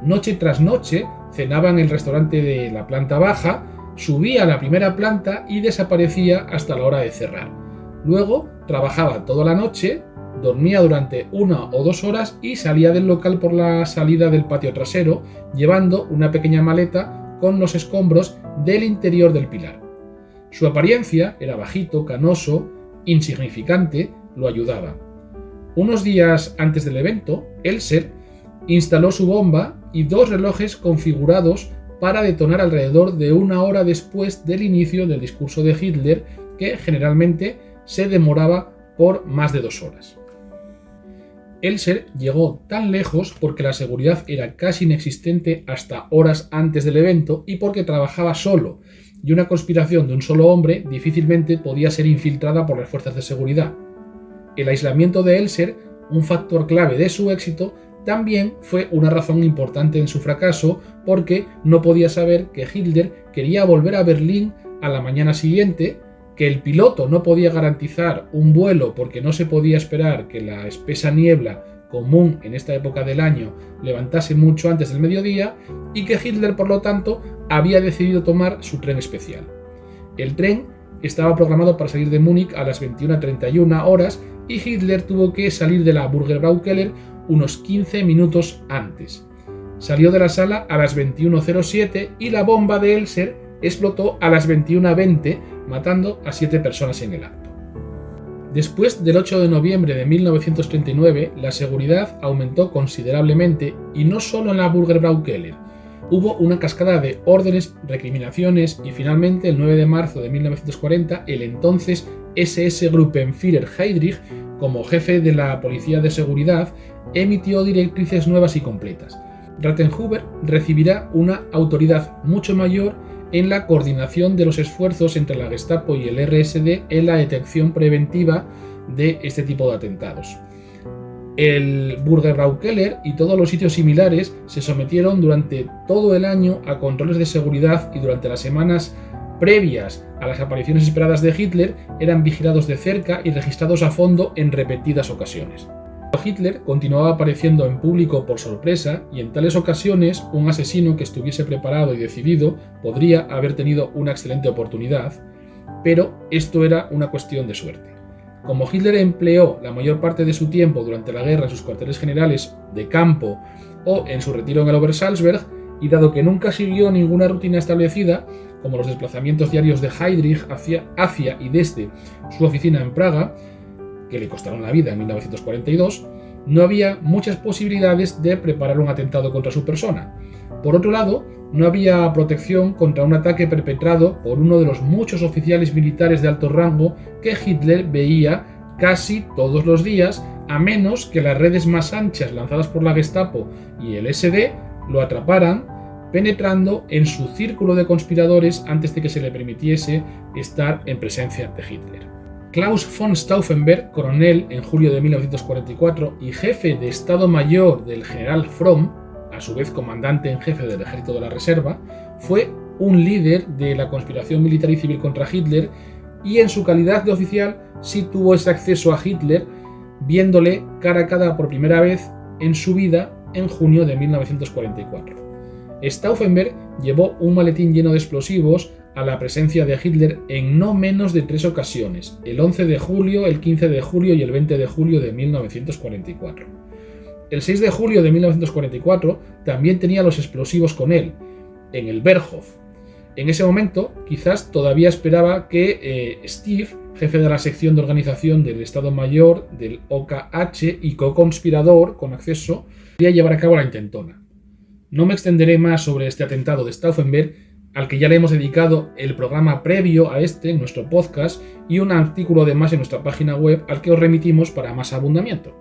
Noche tras noche cenaba en el restaurante de la planta baja, subía a la primera planta y desaparecía hasta la hora de cerrar. Luego trabajaba toda la noche, dormía durante 1 o 2 horas y salía del local por la salida del patio trasero, llevando una pequeña maleta con los escombros del interior del pilar. Su apariencia era bajito, canoso, insignificante, lo ayudaba. Unos días antes del evento, Elser instaló su bomba y 2 relojes configurados para detonar alrededor de 1 hora después del inicio del discurso de Hitler, que generalmente se demoraba por más de 2 horas. Elser llegó tan lejos porque la seguridad era casi inexistente hasta horas antes del evento y porque trabajaba solo, y una conspiración de un solo hombre difícilmente podía ser infiltrada por las fuerzas de seguridad. El aislamiento de Elser, un factor clave de su éxito, también fue una razón importante en su fracaso porque no podía saber que Hitler quería volver a Berlín a la mañana siguiente, que el piloto no podía garantizar un vuelo porque no se podía esperar que la espesa niebla común en esta época del año levantase mucho antes del mediodía y que Hitler, por lo tanto, había decidido tomar su tren especial. El tren estaba programado para salir de Múnich a las 21:31 horas y Hitler tuvo que salir de la Burgerbraukeller unos 15 minutos antes. Salió de la sala a las 21:07 y la bomba de Elser explotó a las 21:20, matando a 7 personas en el acto. Después del 8 de noviembre de 1939, la seguridad aumentó considerablemente y no solo en la Burgerbraukeller. Hubo una cascada de órdenes, recriminaciones y finalmente el 9 de marzo de 1940 el entonces SS Gruppenführer Heydrich, como jefe de la policía de seguridad, emitió directrices nuevas y completas. Rathenhuber recibirá una autoridad mucho mayor en la coordinación de los esfuerzos entre la Gestapo y el RSD en la detección preventiva de este tipo de atentados. El Burgerbraukeller y todos los sitios similares se sometieron durante todo el año a controles de seguridad y durante las semanas previas a las apariciones esperadas de Hitler eran vigilados de cerca y registrados a fondo en repetidas ocasiones. Hitler continuaba apareciendo en público por sorpresa y en tales ocasiones un asesino que estuviese preparado y decidido podría haber tenido una excelente oportunidad, pero esto era una cuestión de suerte. Como Hitler empleó la mayor parte de su tiempo durante la guerra en sus cuarteles generales de campo o en su retiro en el Obersalzberg, y dado que nunca siguió ninguna rutina establecida, como los desplazamientos diarios de Heydrich hacia y desde su oficina en Praga, que le costaron la vida en 1942, no había muchas posibilidades de preparar un atentado contra su persona. Por otro lado, no había protección contra un ataque perpetrado por uno de los muchos oficiales militares de alto rango que Hitler veía casi todos los días, a menos que las redes más anchas lanzadas por la Gestapo y el SD lo atraparan, penetrando en su círculo de conspiradores antes de que se le permitiese estar en presencia de Hitler. Klaus von Stauffenberg, coronel en julio de 1944 y jefe de Estado Mayor del general Fromm, a su vez comandante en jefe del Ejército de la Reserva, fue un líder de la conspiración militar y civil contra Hitler y en su calidad de oficial sí tuvo ese acceso a Hitler, viéndole cara a cara por primera vez en su vida en junio de 1944. Stauffenberg llevó un maletín lleno de explosivos a la presencia de Hitler en no menos de 3 ocasiones, el 11 de julio, el 15 de julio y el 20 de julio de 1944. El 6 de julio de 1944 también tenía los explosivos con él, en el Berghof. En ese momento, quizás todavía esperaba que Steve, jefe de la sección de organización del Estado Mayor del OKH y co-conspirador con acceso, quería llevar a cabo la intentona. No me extenderé más sobre este atentado de Stauffenberg, al que ya le hemos dedicado el programa previo a este en nuestro podcast y un artículo además en nuestra página web al que os remitimos para más abundamiento.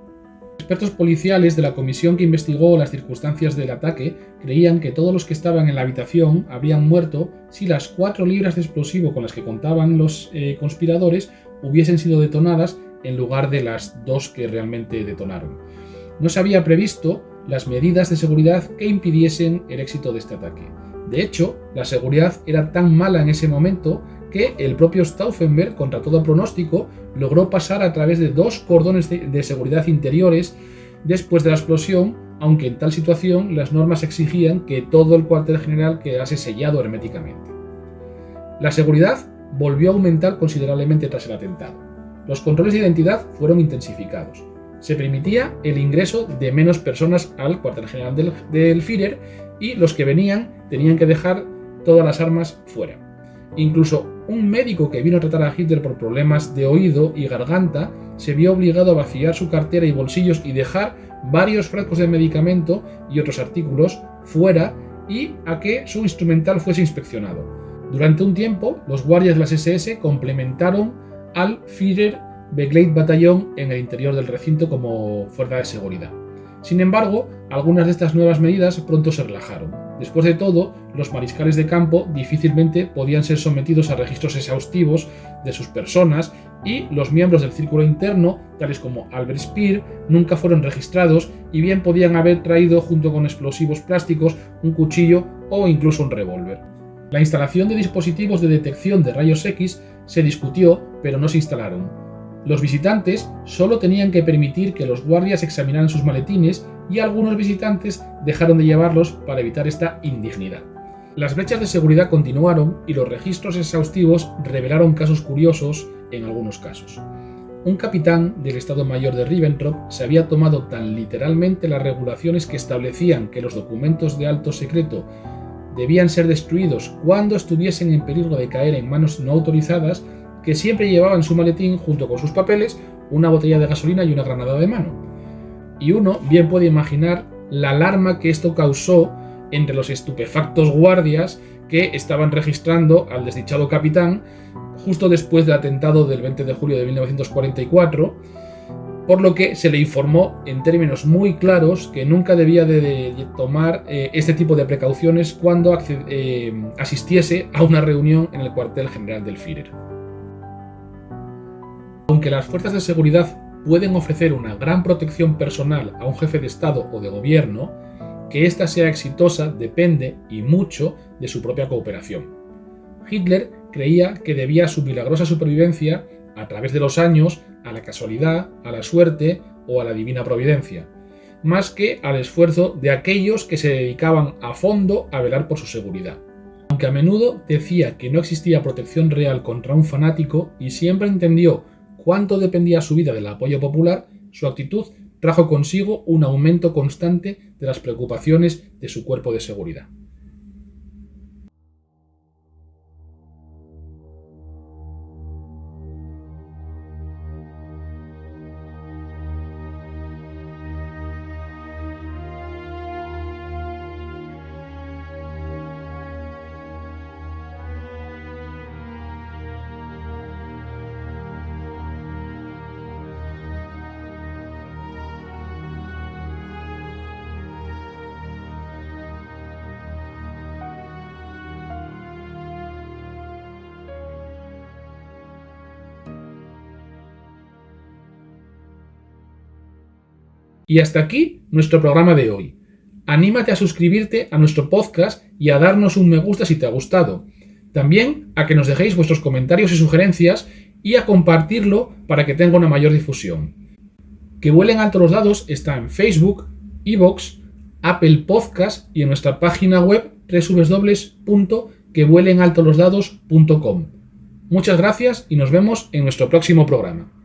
Expertos policiales de la comisión que investigó las circunstancias del ataque creían que todos los que estaban en la habitación habrían muerto si las 4 libras de explosivo con las que contaban los conspiradores hubiesen sido detonadas en lugar de las 2 que realmente detonaron. No se había previsto las medidas de seguridad que impidiesen el éxito de este ataque. De hecho, la seguridad era tan mala en ese momento que el propio Stauffenberg, contra todo pronóstico, logró pasar a través de 2 cordones de seguridad interiores después de la explosión, aunque en tal situación las normas exigían que todo el cuartel general quedase sellado herméticamente. La seguridad volvió a aumentar considerablemente tras el atentado. Los controles de identidad fueron intensificados. Se permitía el ingreso de menos personas al cuartel general del Führer y los que venían tenían que dejar todas las armas fuera. Incluso un médico que vino a tratar a Hitler por problemas de oído y garganta se vio obligado a vaciar su cartera y bolsillos y dejar varios frascos de medicamento y otros artículos fuera y a que su instrumental fuese inspeccionado. Durante un tiempo, los guardias de las SS complementaron al Führer Begleitbataillon en el interior del recinto como fuerza de seguridad. Sin embargo, algunas de estas nuevas medidas pronto se relajaron. Después de todo, los mariscales de campo difícilmente podían ser sometidos a registros exhaustivos de sus personas y los miembros del círculo interno, tales como Albert Speer, nunca fueron registrados y bien podían haber traído junto con explosivos plásticos un cuchillo o incluso un revólver. La instalación de dispositivos de detección de rayos X se discutió, pero no se instalaron. Los visitantes solo tenían que permitir que los guardias examinaran sus maletines y algunos visitantes dejaron de llevarlos para evitar esta indignidad. Las brechas de seguridad continuaron y los registros exhaustivos revelaron casos curiosos en algunos casos. Un capitán del Estado Mayor de Ribbentrop se había tomado tan literalmente las regulaciones que establecían que los documentos de alto secreto debían ser destruidos cuando estuviesen en peligro de caer en manos no autorizadas, que siempre llevaba en su maletín, junto con sus papeles, una botella de gasolina y una granada de mano. Y uno bien puede imaginar la alarma que esto causó entre los estupefactos guardias que estaban registrando al desdichado capitán justo después del atentado del 20 de julio de 1944, por lo que se le informó en términos muy claros que nunca debía de tomar este tipo de precauciones cuando asistiese a una reunión en el cuartel general del Führer. Aunque las fuerzas de seguridad pueden ofrecer una gran protección personal a un jefe de Estado o de gobierno, que ésta sea exitosa depende, y mucho, de su propia cooperación. Hitler creía que debía su milagrosa supervivencia a través de los años a la casualidad, a la suerte o a la divina providencia, más que al esfuerzo de aquellos que se dedicaban a fondo a velar por su seguridad. Aunque a menudo decía que no existía protección real contra un fanático y siempre entendió cuánto dependía su vida del apoyo popular, su actitud trajo consigo un aumento constante de las preocupaciones de su cuerpo de seguridad. Y hasta aquí nuestro programa de hoy. Anímate a suscribirte a nuestro podcast y a darnos un me gusta si te ha gustado. También a que nos dejéis vuestros comentarios y sugerencias y a compartirlo para que tenga una mayor difusión. Que vuelen alto los dados está en Facebook, iVoox, Apple Podcast y en nuestra página web www.quevuelenaltolosdados.com. Muchas gracias y nos vemos en nuestro próximo programa.